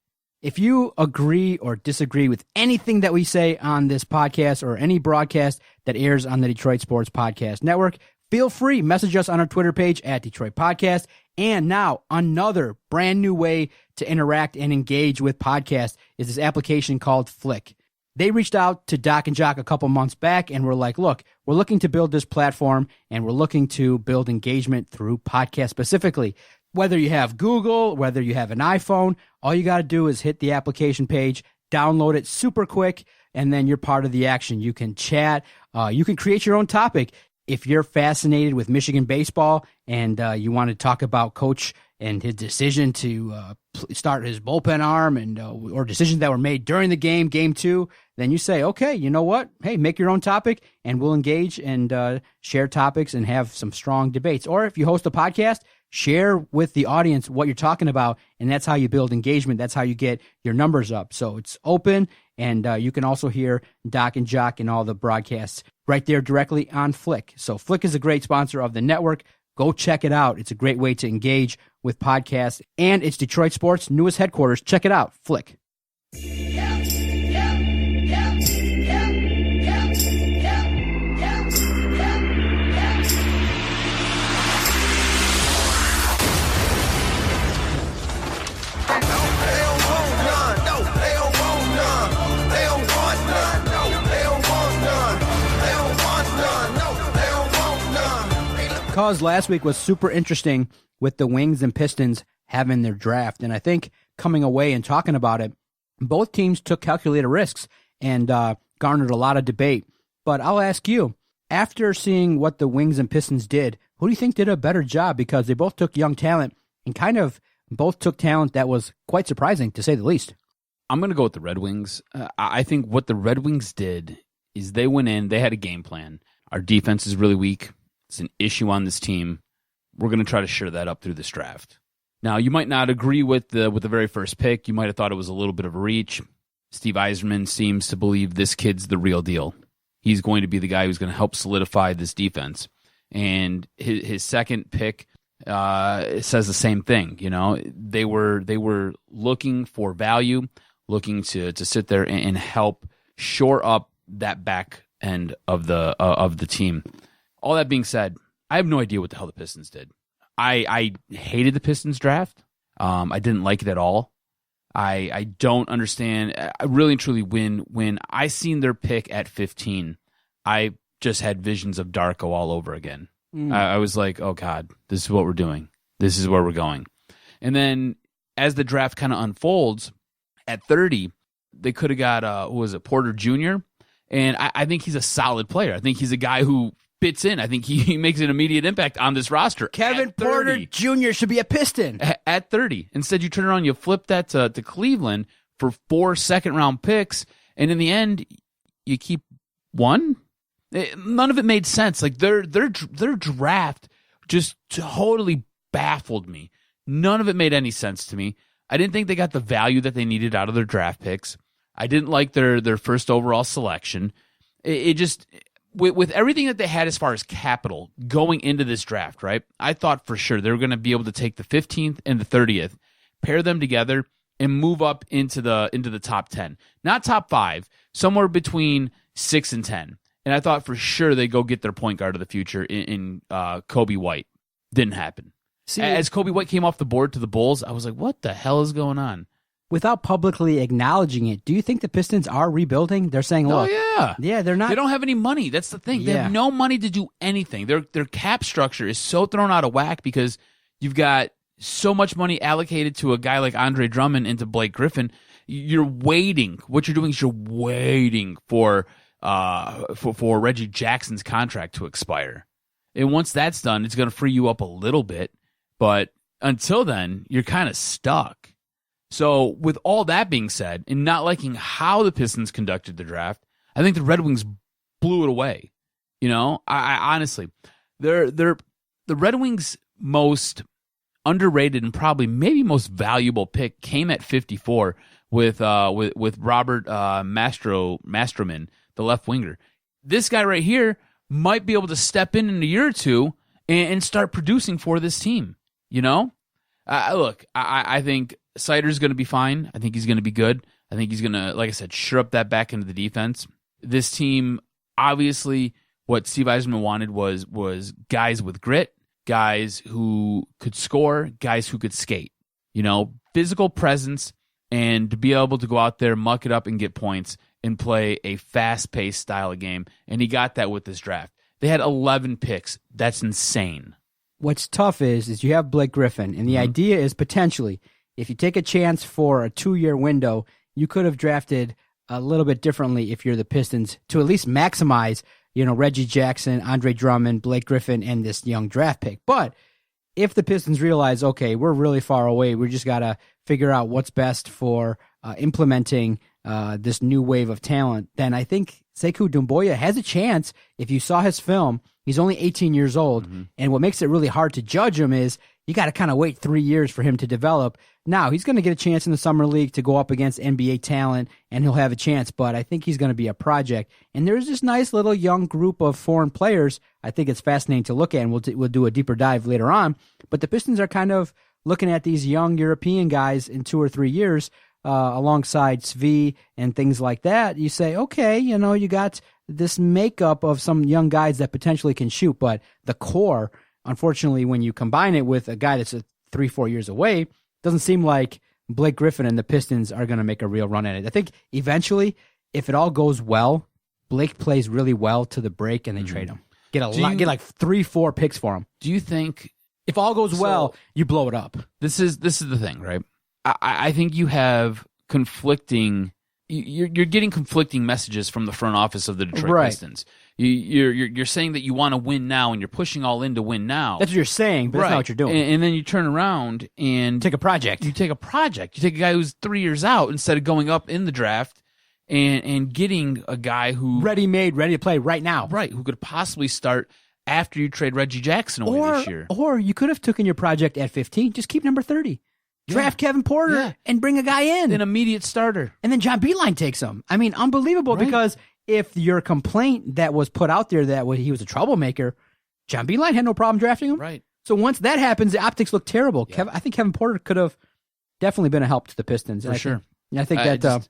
If you agree or disagree with anything that we say on this podcast or any broadcast that airs on the Detroit Sports Podcast Network, feel free. Message us on our Twitter page at Detroit Podcast. And now another brand new way to interact and engage with podcasts is this application called Flick. They reached out to Doc and Jock a couple months back and were like, look, we're looking to build this platform and we're looking to build engagement through podcasts specifically. Whether you have Google, whether you have an iPhone, all you got to do is hit the application page, download it super quick, and then you're part of the action. You can chat. You can create your own topic. If you're fascinated with Michigan baseball and you want to talk about Coach and his decision to start his bullpen arm and or decisions that were made during the game, Game 2, then you say, okay, you know what? Hey, make your own topic, and we'll engage and share topics and have some strong debates. Or if you host a podcast, share with the audience what you're talking about, and that's how you build engagement. That's how you get your numbers up. So it's open, and you can also hear Doc and Jock and all the broadcasts right there directly on Flick. So Flick is a great sponsor of the network. Go check it out. It's a great way to engage with podcasts, and it's Detroit Sports' newest headquarters. Check it out, Flick. Because last week was super interesting with the Wings and Pistons having their draft. And I think coming away and talking about it, both teams took calculated risks and garnered a lot of debate. But I'll ask you, After seeing what the Wings and Pistons did, who do you think did a better job? Because they both took young talent and kind of both took talent that was quite surprising, to say the least. I'm going to go with the Red Wings. I think what the Red Wings did is they went in, they had a game plan. Our defense is really weak. It's an issue on this team. We're going to try to shore that up through this draft. Now, you might not agree with the very first pick. You might have thought it was a little bit of a reach. Steve Yzerman seems to believe this kid's the real deal. He's going to be the guy who's going to help solidify this defense. And his second pick says the same thing. You know, they were looking for value, looking to sit there and help shore up that back end of the team. All that being said, I have no idea what the hell the Pistons did. I hated the Pistons draft. I didn't like it at all. I don't understand. I really and truly, when I seen their pick at 15, I just had visions of Darko all over again. I was like, oh God, this is what we're doing. This is where we're going. And then as the draft kind of unfolds, at 30, they could have got, who was it, Porter Jr.? And I think he's a solid player. I think he's a guy who fits in. I think he makes an immediate impact on this roster. Kevin Porter Jr. should be a Piston. At 30. Instead, you turn around, you flip that to Cleveland for 4 second-round picks, and in the end, you keep one? None of it made sense. Like, their draft just totally baffled me. None of it made any sense to me. I didn't think they got the value that they needed out of their draft picks. I didn't like their first overall selection. It just... With everything that they had as far as capital going into this draft, right? I thought for sure they were going to be able to take the 15th and the 30th, pair them together, and move up into the top 10. Not top 5, somewhere between 6 and 10. And I thought for sure they'd go get their point guard of the future in Kobe White. Didn't happen. See, as Kobe White came off the board to the Bulls, I was like, what the hell is going on? Without publicly acknowledging it, do you think the Pistons are rebuilding? They're saying, look, yeah, they're not. They don't have any money. That's the thing. They have no money to do anything. Their cap structure is so thrown out of whack because you've got so much money allocated to a guy like Andre Drummond and to Blake Griffin. You're waiting. What you're doing is you're waiting for Reggie Jackson's contract to expire. And once that's done, it's going to free you up a little bit. But until then, you're kind of stuck. So with all that being said, and not liking how the Pistons conducted the draft, I think the Red Wings blew it away. You know, I honestly, the Red Wings' most underrated and probably maybe most valuable pick came at 54 with Robert Mastroman, the left winger. This guy right here might be able to step in a year or two and start producing for this team. You know, look, I think Seider's going to be fine. I think he's going to be good. I think he's going to, like I said, shore up that back into the defense. This team, obviously, what Steve Yzerman wanted was guys with grit, guys who could score, guys who could skate. You know, physical presence, and to be able to go out there, muck it up, and get points and play a fast-paced style of game. And he got that with this draft. They had 11 picks. That's insane. What's tough is you have Blake Griffin, and the idea is potentially, if you take a chance for a 2-year window, you could have drafted a little bit differently if you're the Pistons to at least maximize, you know, Reggie Jackson, Andre Drummond, Blake Griffin, and this young draft pick. But if the Pistons realize, okay, we're really far away, we just got to figure out what's best for implementing this new wave of talent, then I think Sekou Doumbouya has a chance. If you saw his film, he's only 18 years old, and what makes it really hard to judge him is you got to kind of wait 3 years for him to develop. Now, he's going to get a chance in the summer league to go up against NBA talent, and he'll have a chance, but I think he's going to be a project. And there's this nice little young group of foreign players. I think it's fascinating to look at, and we'll do a deeper dive later on. But the Pistons are kind of looking at these young European guys in 2 or 3 years alongside Svi and things like that. You say, okay, you know, you got this makeup of some young guys that potentially can shoot, but the core, unfortunately, when you combine it with a guy that's 3-4 years away, doesn't seem like Blake Griffin and the Pistons are going to make a real run at it. I think eventually, if it all goes well, Blake plays really well to the break and they trade him. Get like 3-4 picks for him. Do you think if all goes well, you blow it up? This is the thing, right? I think you have conflicting. You're getting conflicting messages from the front office of the Detroit Pistons. You're saying that you want to win now, and you're pushing all in to win now. That's what you're saying, but that's not what you're doing. And then you turn around and take a project. You take a project. You take a guy who's 3 years out instead of going up in the draft and getting a guy who ready-made, ready to play right now. Right, who could possibly start after you trade Reggie Jackson away this year. Or you could have taken your project at 15. Just keep number 30. Draft Kevin Porter and bring a guy in. An immediate starter. And then John Beilein takes him. I mean, unbelievable because if your complaint that was put out there that he was a troublemaker, John Beilein had no problem drafting him. Right. So once that happens, the optics look terrible. Yeah. I think Kevin Porter could have definitely been a help to the Pistons. For sure. I think that...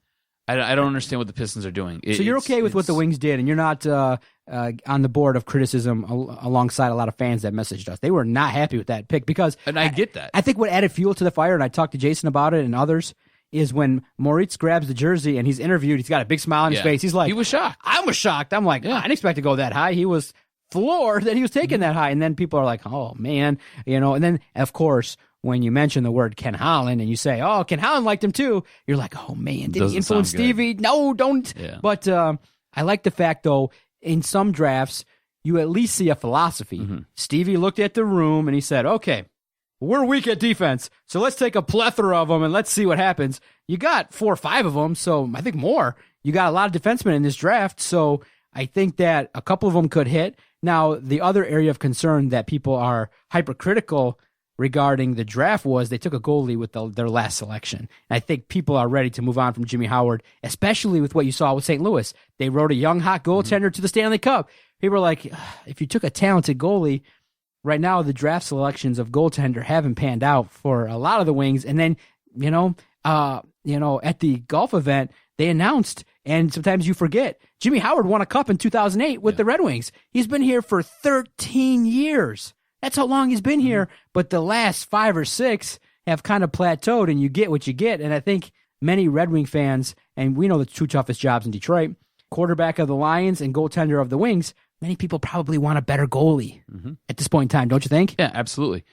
I don't understand what the Pistons are doing. So you're okay with what the Wings did, and you're not on the board of criticism alongside a lot of fans that messaged us. They were not happy with that pick because... And I get that. I think what added fuel to the fire, and I talked to Jason about it and others, is when Moritz grabs the jersey and he's interviewed, he's got a big smile on his face. He's like... He was shocked. I was shocked. I'm like, I didn't expect to go that high. He was floored that he was taking that high. And then people are like, oh, man. And then, of course... When you mention the word Ken Holland and you say, oh, Ken Holland liked him too, you're like, oh, man, did he influence Stevie? No, don't. Yeah. But I like the fact, though, in some drafts, you at least see a philosophy. Mm-hmm. Stevie looked at the room and he said, okay, we're weak at defense, so let's take a plethora of them and let's see what happens. You got 4 or 5 of them, so I think more. You got a lot of defensemen in this draft, so I think that a couple of them could hit. Now, the other area of concern that people are hypercritical regarding the draft was they took a goalie with their last selection. And I think people are ready to move on from Jimmy Howard, especially with what you saw with St. Louis. They wrote a young, hot goaltender to the Stanley Cup. People are like, if you took a talented goalie, right now the draft selections of goaltender haven't panned out for a lot of the Wings. And then, at the golf event, they announced, and sometimes you forget, Jimmy Howard won a cup in 2008 with the Red Wings. He's been here for 13 years. That's how long he's been here, but the last 5 or 6 have kind of plateaued, and you get what you get. And I think many Red Wing fans, and we know the 2 toughest jobs in Detroit, quarterback of the Lions and goaltender of the Wings, many people probably want a better goalie at this point in time, don't you think? Yeah, absolutely.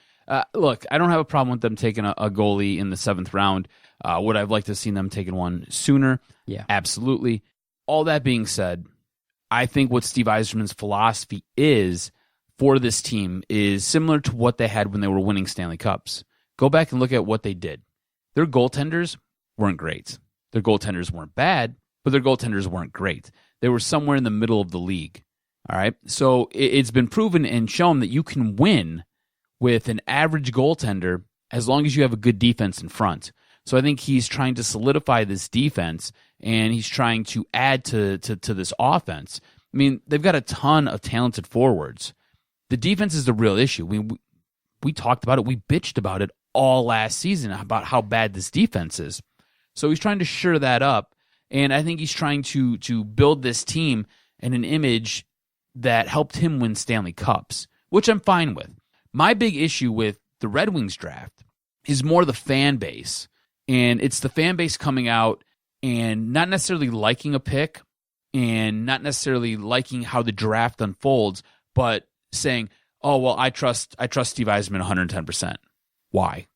Look, I don't have a problem with them taking a goalie in the 7th round. Would I have liked to have seen them taking one sooner? Yeah. Absolutely. All that being said, I think what Steve Yzerman's philosophy is for this team is similar to what they had when they were winning Stanley Cups. Go back and look at what they did. Their goaltenders weren't great. Their goaltenders weren't bad, but their goaltenders weren't great. They were somewhere in the middle of the league. All right? So it's been proven and shown that you can win with an average goaltender as long as you have a good defense in front. So I think he's trying to solidify this defense, and he's trying to add to this offense. I mean, they've got a ton of talented forwards. The defense is the real issue. We talked about it. We bitched about it all last season about how bad this defense is. So he's trying to shore that up, and I think he's trying to build this team in an image that helped him win Stanley Cups, which I'm fine with. My big issue with the Red Wings draft is more the fan base, and it's the fan base coming out and not necessarily liking a pick and not necessarily liking how the draft unfolds, but saying, oh, well, I trust Steve Yzerman 110%. Why?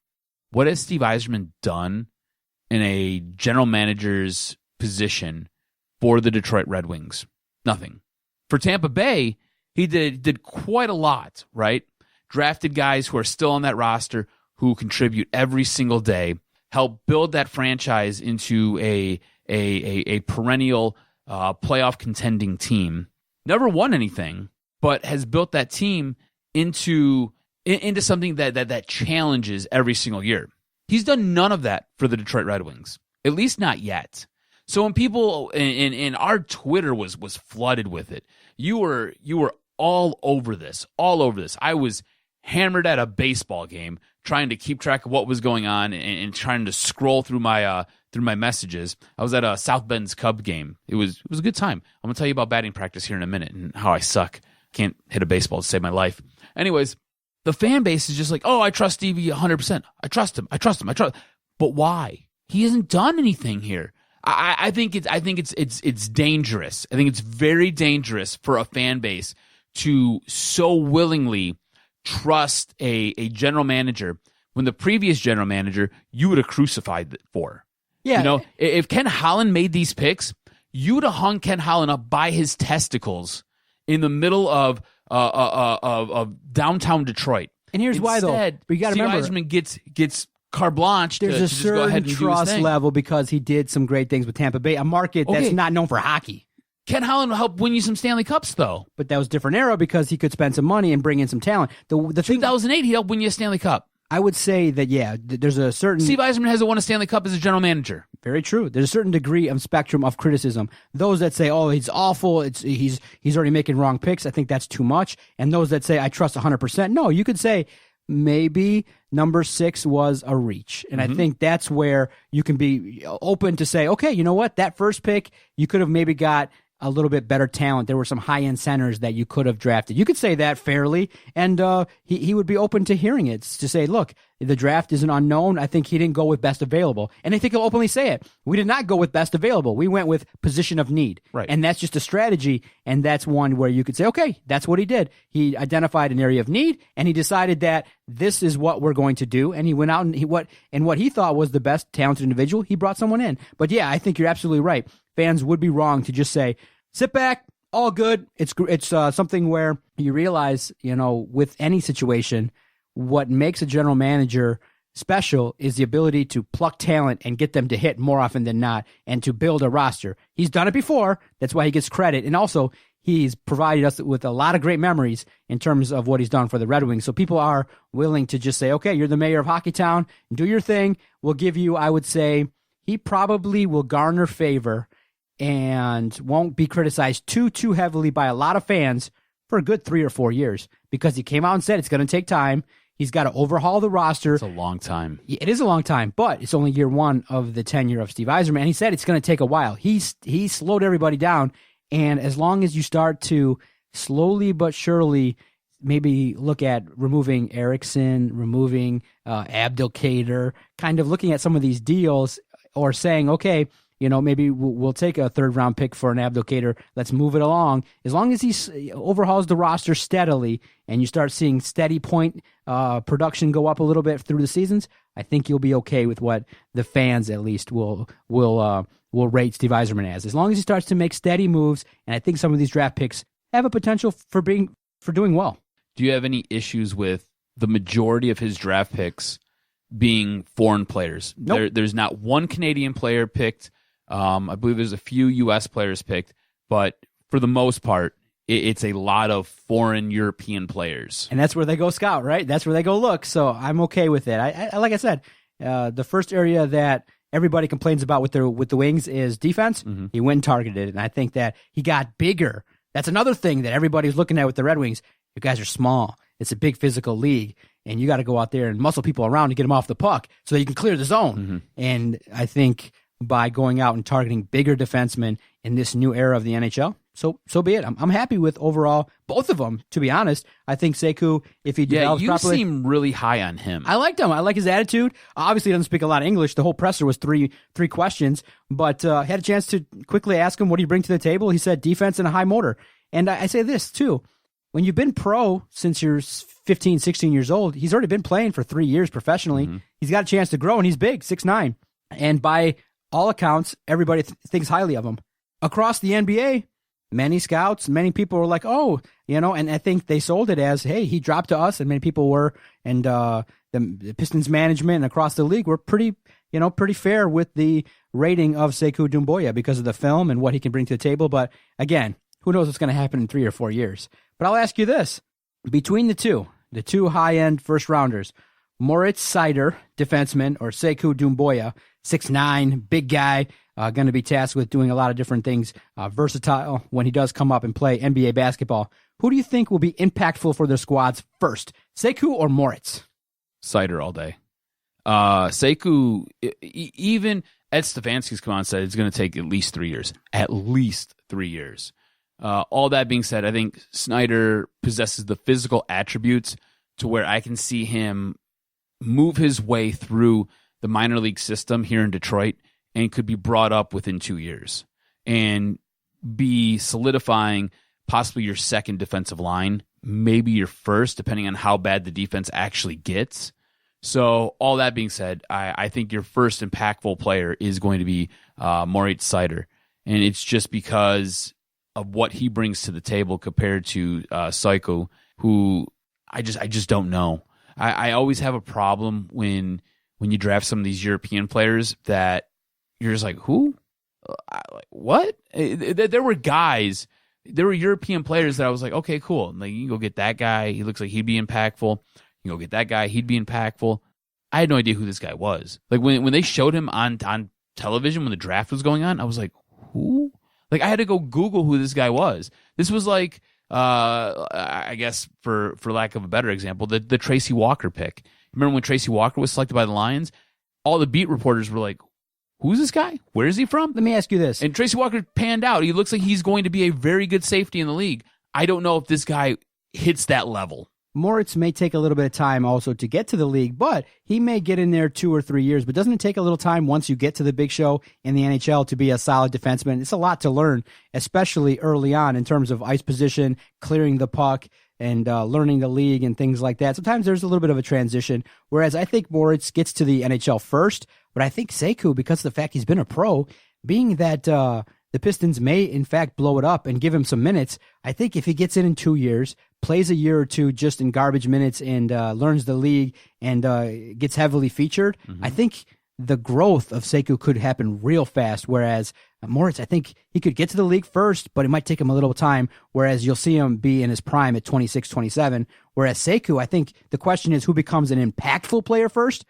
What has Steve Yzerman done in a general manager's position for the Detroit Red Wings? Nothing. For Tampa Bay, he did quite a lot, right? Drafted guys who are still on that roster who contribute every single day, help build that franchise into a perennial playoff contending team. Never won anything, but has built that team into something that challenges every single year. He's done none of that for the Detroit Red Wings, at least not yet. So when people in our Twitter was flooded with it, you were all over this. I was hammered at a baseball game trying to keep track of what was going on and trying to scroll through my messages. I was at a South Bend's Cub game. It was a good time. I'm gonna tell you about batting practice here in a minute and how I suck. Can't hit a baseball to save my life. Anyways, the fan base is just like, oh, I trust Stevie 100%. I trust him. But why? He hasn't done anything here. I think it's dangerous. I think it's very dangerous for a fan base to so willingly trust a general manager when the previous general manager you would have crucified for. Yeah. If Ken Holland made these picks, you would have hung Ken Holland up by his testicles in the middle of downtown Detroit. And here's why, though. But you got to remember, Steve Yzerman gets carte blanche there's to a just go ahead certain and trust level because he did some great things with Tampa Bay, a market that's not known for hockey. Ken Holland helped win you some Stanley Cups, though. But that was a different era because he could spend some money and bring in some talent. The thing, 2008, he helped win you a Stanley Cup. I would say that, there's a certain... Steve Yzerman hasn't won a Stanley Cup as a general manager. Very true. There's a certain degree of spectrum of criticism. Those that say, oh, he's awful, he's already making wrong picks, I think that's too much. And those that say, I trust 100%. No, you could say, maybe number 6 was a reach. And I think that's where you can be open to say, okay, you know what? That first pick, you could have maybe got a little bit better talent. There were some high-end centers that you could have drafted. You could say that fairly, and he would be open to hearing it, to say, look, the draft is an unknown. I think he didn't go with best available. And I think he'll openly say it. We did not go with best available. We went with position of need. Right. And that's just a strategy, and that's one where you could say, okay, that's what he did. He identified an area of need, and he decided that this is what we're going to do, and he went out and what he thought was the best talented individual, he brought someone in. But yeah, I think you're absolutely right. Fans would be wrong to just say, sit back, all good. It's something where you realize, with any situation, what makes a general manager special is the ability to pluck talent and get them to hit more often than not and to build a roster. He's done it before. That's why he gets credit. And also, he's provided us with a lot of great memories in terms of what he's done for the Red Wings. So people are willing to just say, okay, you're the mayor of Hockeytown. Do your thing. We'll give you, I would say, he probably will garner favor and won't be criticized too heavily by a lot of fans for a good 3 or 4 years because he came out and said it's going to take time. He's got to overhaul the roster. It's a long time. It is a long time, but it's only year 1 of the tenure of Steve Yzerman. And he said it's going to take a while. He slowed everybody down, and as long as you start to slowly but surely maybe look at removing Eriksson, removing Abdelkader, kind of looking at some of these deals or saying, okay, maybe we'll take a 3rd-round pick for an Abdelkader. Let's move it along. As long as he overhauls the roster steadily and you start seeing steady point production go up a little bit through the seasons, I think you'll be okay with what the fans at least will rate Steve Yzerman as long as he starts to make steady moves. And I think some of these draft picks have a potential for doing well. Do you have any issues with the majority of his draft picks being foreign players? Nope. There's not one Canadian player picked. I believe there's a few U.S. players picked, but for the most part, it's a lot of foreign European players. And that's where they go scout, right? That's where they go look. So I'm okay with it. I like I said, the first area that everybody complains about with the Wings is defense. Mm-hmm. He went and targeted it, and I think that he got bigger. That's another thing that everybody's looking at with the Red Wings. You guys are small. It's a big physical league, and you got to go out there and muscle people around to get them off the puck so that you can clear the zone. Mm-hmm. And I think by going out and targeting bigger defensemen in this new era of the NHL, so be it. I'm happy with overall both of them, to be honest. I think Sekou, if he develops properly... you seem really high on him. I liked him. I like his attitude. Obviously, he doesn't speak a lot of English. The whole presser was three questions, but I had a chance to quickly ask him, what do you bring to the table? He said defense and a high motor. And I say this, too. When you've been pro since you're 15, 16 years old, he's already been playing for 3 years professionally. Mm-hmm. He's got a chance to grow, and he's big, 6'9". And by all accounts, everybody thinks highly of him. Across the NBA, many scouts, many people were like, oh, and I think they sold it as, hey, he dropped to us, and many people were, and the Pistons management and across the league were pretty fair with the rating of Sekou Doumbouya because of the film and what he can bring to the table. But again, who knows what's going to happen in 3 or 4 years. But I'll ask you this. Between the two high-end first-rounders, Moritz Seider, defenseman, or Sekou Doumbouya, 6'9", big guy, going to be tasked with doing a lot of different things, versatile when he does come up and play NBA basketball. Who do you think will be impactful for their squads first, Sekou or Moritz? Seider all day. Sekou, even Ed Stefanski's come on and said it's going to take at least 3 years. At least 3 years. All that being said, I think Snyder possesses the physical attributes to where I can see him move his way through the minor league system here in Detroit and could be brought up within 2 years and be solidifying possibly your second defensive line, maybe your first, depending on how bad the defense actually gets. So all that being said, I think your first impactful player is going to be Moritz Seider. And it's just because of what he brings to the table compared to Sekou, who I just don't know. I always have a problem when you draft some of these European players that you're just like, who? What? There were European players that I was like, okay, cool. Like, you can go get that guy. He looks like he'd be impactful. You can go get that guy. He'd be impactful. I had no idea who this guy was. Like, when they showed him on television when the draft was going on, I was like, who? Like, I had to go Google who this guy was. This was like, I guess for lack of a better example, the Tracy Walker pick. Remember when Tracy Walker was selected by the Lions? All the beat reporters were like, who's this guy? Where is he from? Let me ask you this. And Tracy Walker panned out. He looks like he's going to be a very good safety in the league. I don't know if this guy hits that level. Moritz may take a little bit of time also to get to the league, but he may get in there 2 or 3 years. But doesn't it take a little time once you get to the big show in the NHL to be a solid defenseman? It's a lot to learn, especially early on in terms of ice position, clearing the puck, and learning the league and things like that. Sometimes there's a little bit of a transition, whereas I think Moritz gets to the NHL first, but I think Sekou, because of the fact he's been a pro, being that the Pistons may, in fact, blow it up and give him some minutes, I think if he gets in 2 years, plays a year or two just in garbage minutes and learns the league and gets heavily featured, I think the growth of Sekou could happen real fast, whereas Moritz, I think he could get to the league first, but it might take him a little time, whereas you'll see him be in his prime at 26, 27, whereas Sekou, I think the question is who becomes an impactful player first.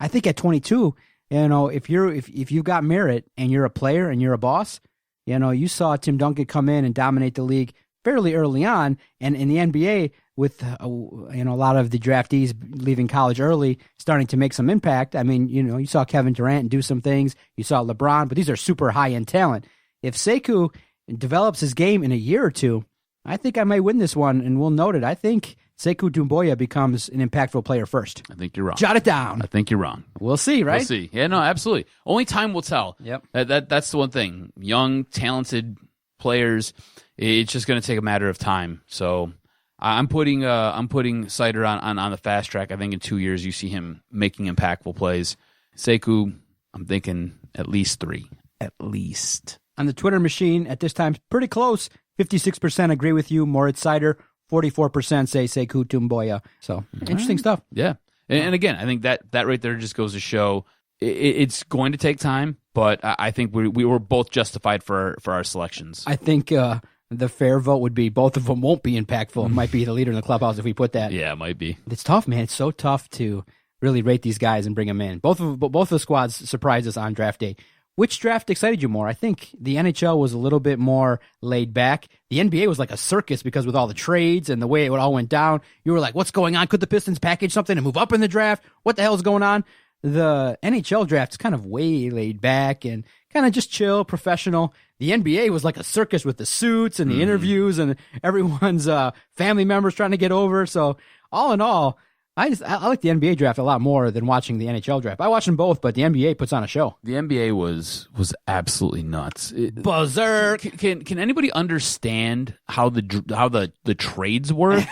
I think at 22, if you've got merit and you're a player and you're a boss, you saw Tim Duncan come in and dominate the league fairly early on, and in the NBA with a lot of the draftees leaving college early, starting to make some impact. I mean, you saw Kevin Durant do some things, you saw LeBron, but these are super high end talent. If Sekou develops his game in a year or two, I think I might win this one, and we'll note it. I think Sekou Doumbouya becomes an impactful player first. I think you're wrong. Jot it down. I think you're wrong. We'll see, right? We'll see. Yeah, no, absolutely. Only time will tell. Yep. That's the one thing. Young, talented players, it's just going to take a matter of time. So I'm putting Seider on the fast track. I think in 2 years you see him making impactful plays. Sekou, I'm thinking at least 3. At least. On the Twitter machine at this time, pretty close. 56% agree with you, Moritz Seider. 44% say Sekou Doumbouya. So interesting stuff. Yeah. And again, I think that right there just goes to show it's going to take time, but I think we were both justified for our selections. I think the fair vote would be both of them won't be impactful. It might be the leader in the clubhouse if we put that. Yeah, it might be. It's tough, man. It's so tough to really rate these guys and bring them in. Both of the squads surprised us on draft day. Which draft excited you more? I think the NHL was a little bit more laid back. The NBA was like a circus because with all the trades and the way it all went down, you were like, what's going on? Could the Pistons package something and move up in the draft? What the hell is going on? The NHL draft is kind of way laid back and kind of just chill, professional. The NBA was like a circus with the suits and the interviews and everyone's family members trying to get over. So all in all, I like the NBA draft a lot more than watching the NHL draft. I watch them both, but the NBA puts on a show. The NBA was absolutely nuts. Berserk. Can anybody understand how the trades work?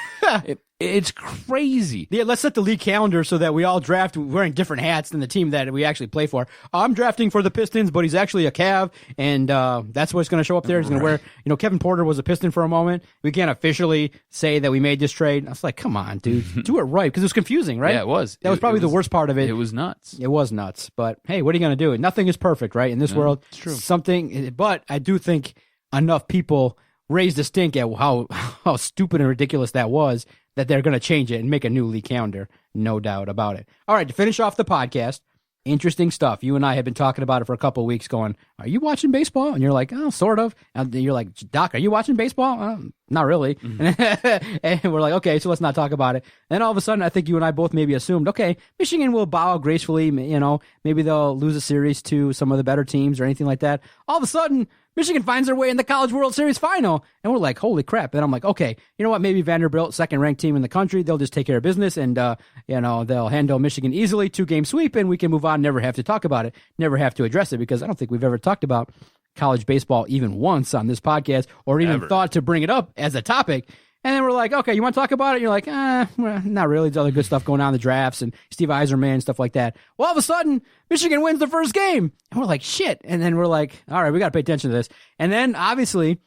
It's crazy. Yeah, let's set the league calendar so that we all draft wearing different hats than the team that we actually play for. I'm drafting for the Pistons, but he's actually a Cav, and that's what's going to show up there. He's going to wear, Kevin Porter was a Piston for a moment. We can't officially say that we made this trade. I was like, come on, dude, do it right, because it was confusing, right? Yeah, it was. That was probably the worst part of it. It was nuts. It was nuts, but hey, what are you going to do? Nothing is perfect, right? In this world, it's true. But I do think enough people raised a stink at how stupid and ridiculous that was, that they're going to change it and make a new league calendar. No doubt about it. All right, to finish off the podcast, interesting stuff. You and I have been talking about it for a couple of weeks going, are you watching baseball? And you're like, oh, sort of. And you're like, Doc, are you watching baseball? Not really. And we're like, okay, so let's not talk about it. And all of a sudden, I think you and I both maybe assumed, okay, Michigan will bow gracefully. Maybe they'll lose a series to some of the better teams or anything like that. All of a sudden, Michigan finds their way in the College World Series final. And we're like, holy crap. And I'm like, okay, you know what? Maybe Vanderbilt, second-ranked team in the country, they'll just take care of business and, they'll handle Michigan easily, 2-game sweep, and we can move on, never have to talk about it, never have to address it, because I don't think we've ever talked about college baseball even once on this podcast or even thought to bring it up as a topic. And then we're like, okay, you want to talk about it? And you're like, well, not really. There's other good stuff going on in the drafts and Steve Yzerman, stuff like that. Well, all of a sudden, Michigan wins the first game. And we're like, shit. And then we're like, all right, we got to pay attention to this. And then, obviously,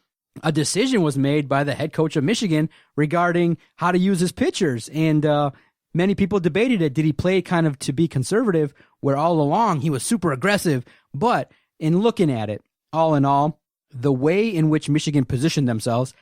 a decision was made by the head coach of Michigan regarding how to use his pitchers. And many people debated it. Did he play kind of to be conservative, where all along he was super aggressive? But in looking at it, all in all, the way in which Michigan positioned themselves,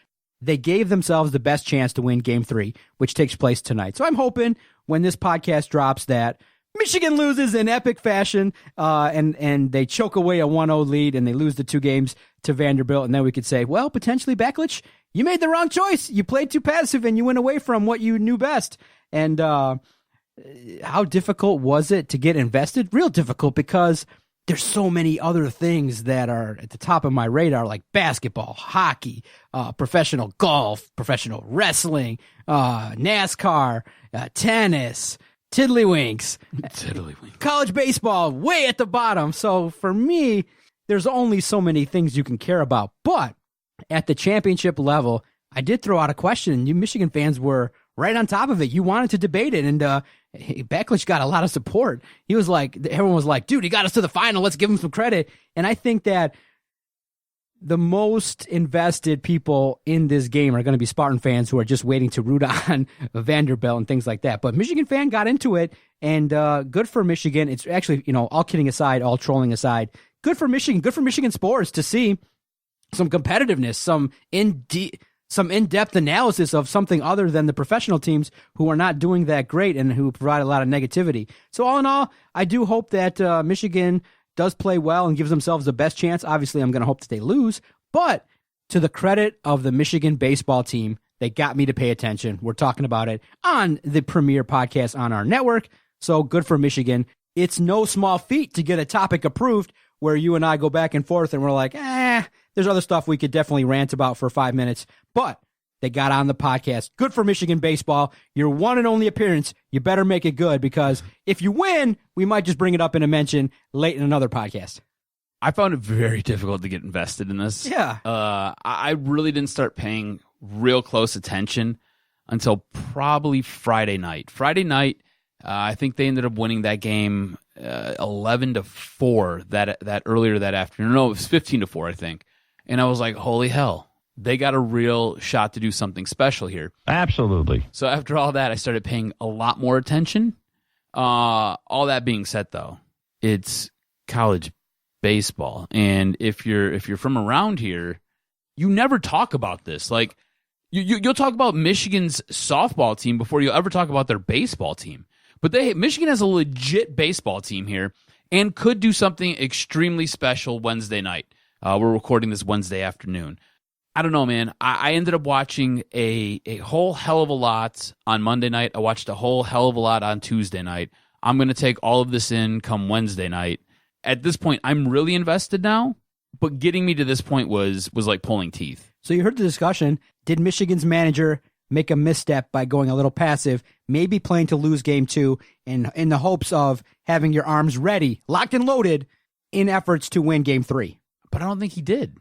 they gave themselves the best chance to win Game 3, which takes place tonight. So I'm hoping when this podcast drops that Michigan loses in epic fashion, and they choke away a 1-0 lead, and they lose the 2 games to Vanderbilt, and then we could say, well, potentially, Backlich, you made the wrong choice. You played too passive, and you went away from what you knew best. And how difficult was it to get invested? Real difficult, because there's so many other things that are at the top of my radar, like basketball, hockey, professional golf, professional wrestling, NASCAR, tennis, Tiddlywinks, college baseball, way at the bottom. So for me, there's only so many things you can care about. But at the championship level, I did throw out a question. You Michigan fans were right on top of it. You wanted to debate it, and Backlich got a lot of support. He was like, everyone was like, dude, he got us to the final. Let's give him some credit. And I think that the most invested people in this game are going to be Spartan fans who are just waiting to root on Vanderbilt and things like that. But Michigan fan got into it, and good for Michigan. It's actually, all kidding aside, all trolling aside, good for Michigan sports to see some competitiveness, some in-depth analysis of something other than the professional teams who are not doing that great and who provide a lot of negativity. So all in all, I do hope that Michigan does play well and gives themselves the best chance. Obviously, I'm going to hope that they lose, but to the credit of the Michigan baseball team, they got me to pay attention. We're talking about it on the premier podcast on our network, so good for Michigan. It's no small feat to get a topic approved where you and I go back and forth and we're like, there's other stuff we could definitely rant about for 5 minutes, but they got on the podcast. Good for Michigan baseball. Your one and only appearance. You better make it good, because if you win, we might just bring it up in a mention late in another podcast. I found it very difficult to get invested in this. Yeah. I really didn't start paying real close attention until probably Friday night. Friday night, I think they ended up winning that game 11-4 that earlier that afternoon. No, it was 15-4, I think. And I was like, holy hell. They got a real shot to do something special here. Absolutely. So after all that, I started paying a lot more attention. All that being said, though, it's college baseball, and if you're from around here, you never talk about this. Like you'll talk about Michigan's softball team before you'll ever talk about their baseball team. But Michigan has a legit baseball team here and could do something extremely special Wednesday night. We're recording this Wednesday afternoon. I don't know, man. I ended up watching a whole hell of a lot on Monday night. I watched a whole hell of a lot on Tuesday night. I'm going to take all of this in come Wednesday night. At this point, I'm really invested now, but getting me to this point was like pulling teeth. So you heard the discussion. Did Michigan's manager make a misstep by going a little passive, maybe playing to lose Game 2 in the hopes of having your arms ready, locked and loaded, in efforts to win Game 3? But I don't think he did.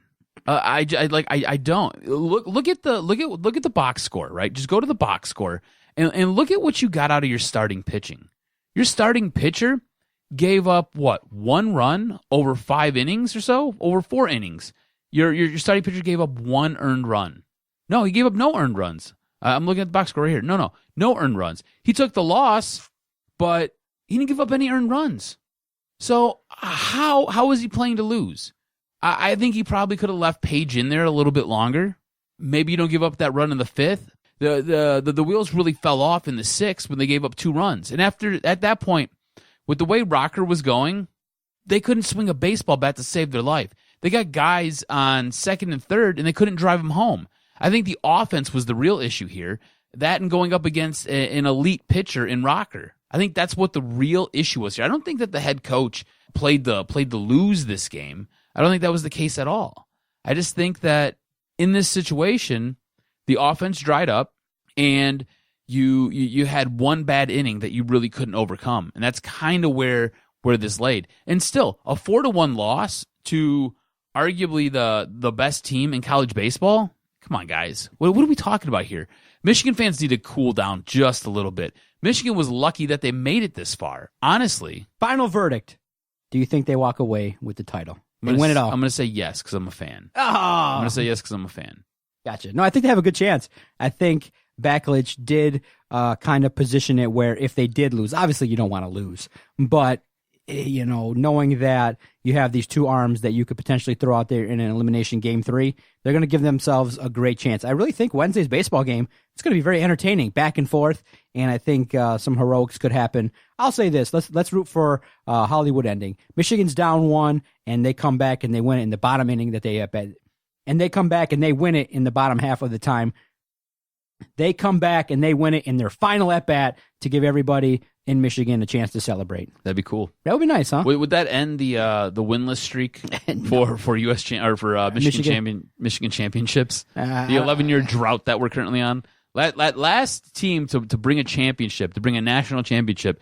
I don't look at the box score, right? Just go to the box score and look at what you got out of your starting pitching. Your starting pitcher gave up one run over 5 innings or so, over 4 innings. Your starting pitcher gave up 1 earned run. No, he gave up no earned runs. I'm looking at the box score right here. No earned runs. He took the loss, but he didn't give up any earned runs. So how was he playing to lose? I think he probably could have left Page in there a little bit longer. Maybe you don't give up that run in the 5th. The wheels really fell off in the 6th when they gave up 2 runs. And at that point, with the way Rocker was going, they couldn't swing a baseball bat to save their life. They got guys on 2nd and 3rd, and they couldn't drive them home. I think the offense was the real issue here. That and going up against an elite pitcher in Rocker. I think that's what the real issue was here. I don't think that the head coach played to lose this game. I don't think that was the case at all. I just think that in this situation, the offense dried up, and you had one bad inning that you really couldn't overcome, and that's kind of where this laid. And still, a 4-1 loss to arguably the best team in college baseball. Come on, guys. What are we talking about here? Michigan fans need to cool down just a little bit. Michigan was lucky that they made it this far, honestly. Final verdict. Do you think they walk away with the title? They win it all. I'm going to say yes because I'm a fan. Oh. I'm going to say yes because I'm a fan. Gotcha. No, I think they have a good chance. I think Backledge did kind of position it where if they did lose, obviously you don't want to lose, but knowing that you have these two arms that you could potentially throw out there in an elimination game 3, they're going to give themselves a great chance. I really think Wednesday's baseball game, it's going to be very entertaining, back and forth, and I think some heroics could happen. I'll say this: let's root for Hollywood ending. Michigan's down 1, and they come back and they win it in the bottom inning that they bet, and they come back and they win it in the bottom half of the time. They come back and they win it in their final at bat to give everybody in Michigan a chance to celebrate. That'd be cool. That would be nice, huh? Would that end the winless streak for U.S. Michigan championships? The 11-year drought that we're currently on. Last team to bring a championship, to bring a national championship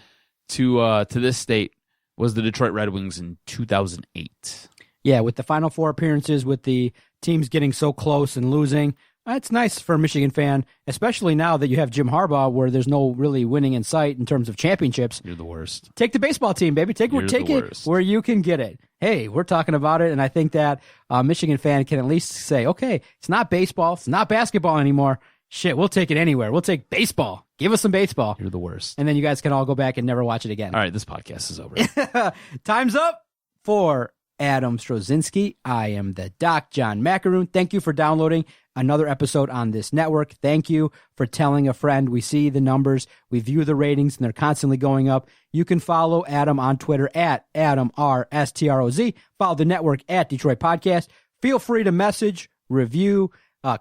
to this state was the Detroit Red Wings in 2008. Yeah, with the Final Four appearances, with the teams getting so close and losing. It's nice for a Michigan fan, especially now that you have Jim Harbaugh, where there's no really winning in sight in terms of championships. You're the worst. Take the baseball team, baby. Take it where you can get it. Hey, we're talking about it, and I think that a Michigan fan can at least say, okay, it's not baseball, it's not basketball anymore. Shit, we'll take it anywhere. We'll take baseball. Give us some baseball. You're the worst. And then you guys can all go back and never watch it again. All right, this podcast is over. Time's up for Adam Strozinski. I am the Doc, John Macaroon. Thank you for downloading another episode on this network. Thank you for telling a friend. We see the numbers. We view the ratings, and they're constantly going up. You can follow Adam on Twitter at AdamRSTROZ. Follow the network at Detroit Podcast. Feel free to message, review,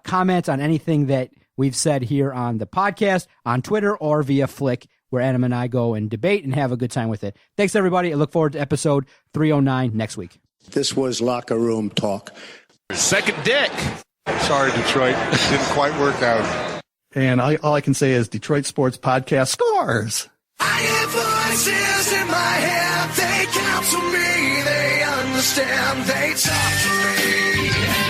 comment on anything that we've said here on the podcast, on Twitter, or via Flick, where Adam and I go and debate and have a good time with it. Thanks, everybody. I look forward to episode 309 next week. This was locker room talk. Second dick. Sorry, Detroit. Didn't quite work out. And all I can say is Detroit Sports Podcast scores. I hear voices in my head. They counsel me. They understand. They talk to me.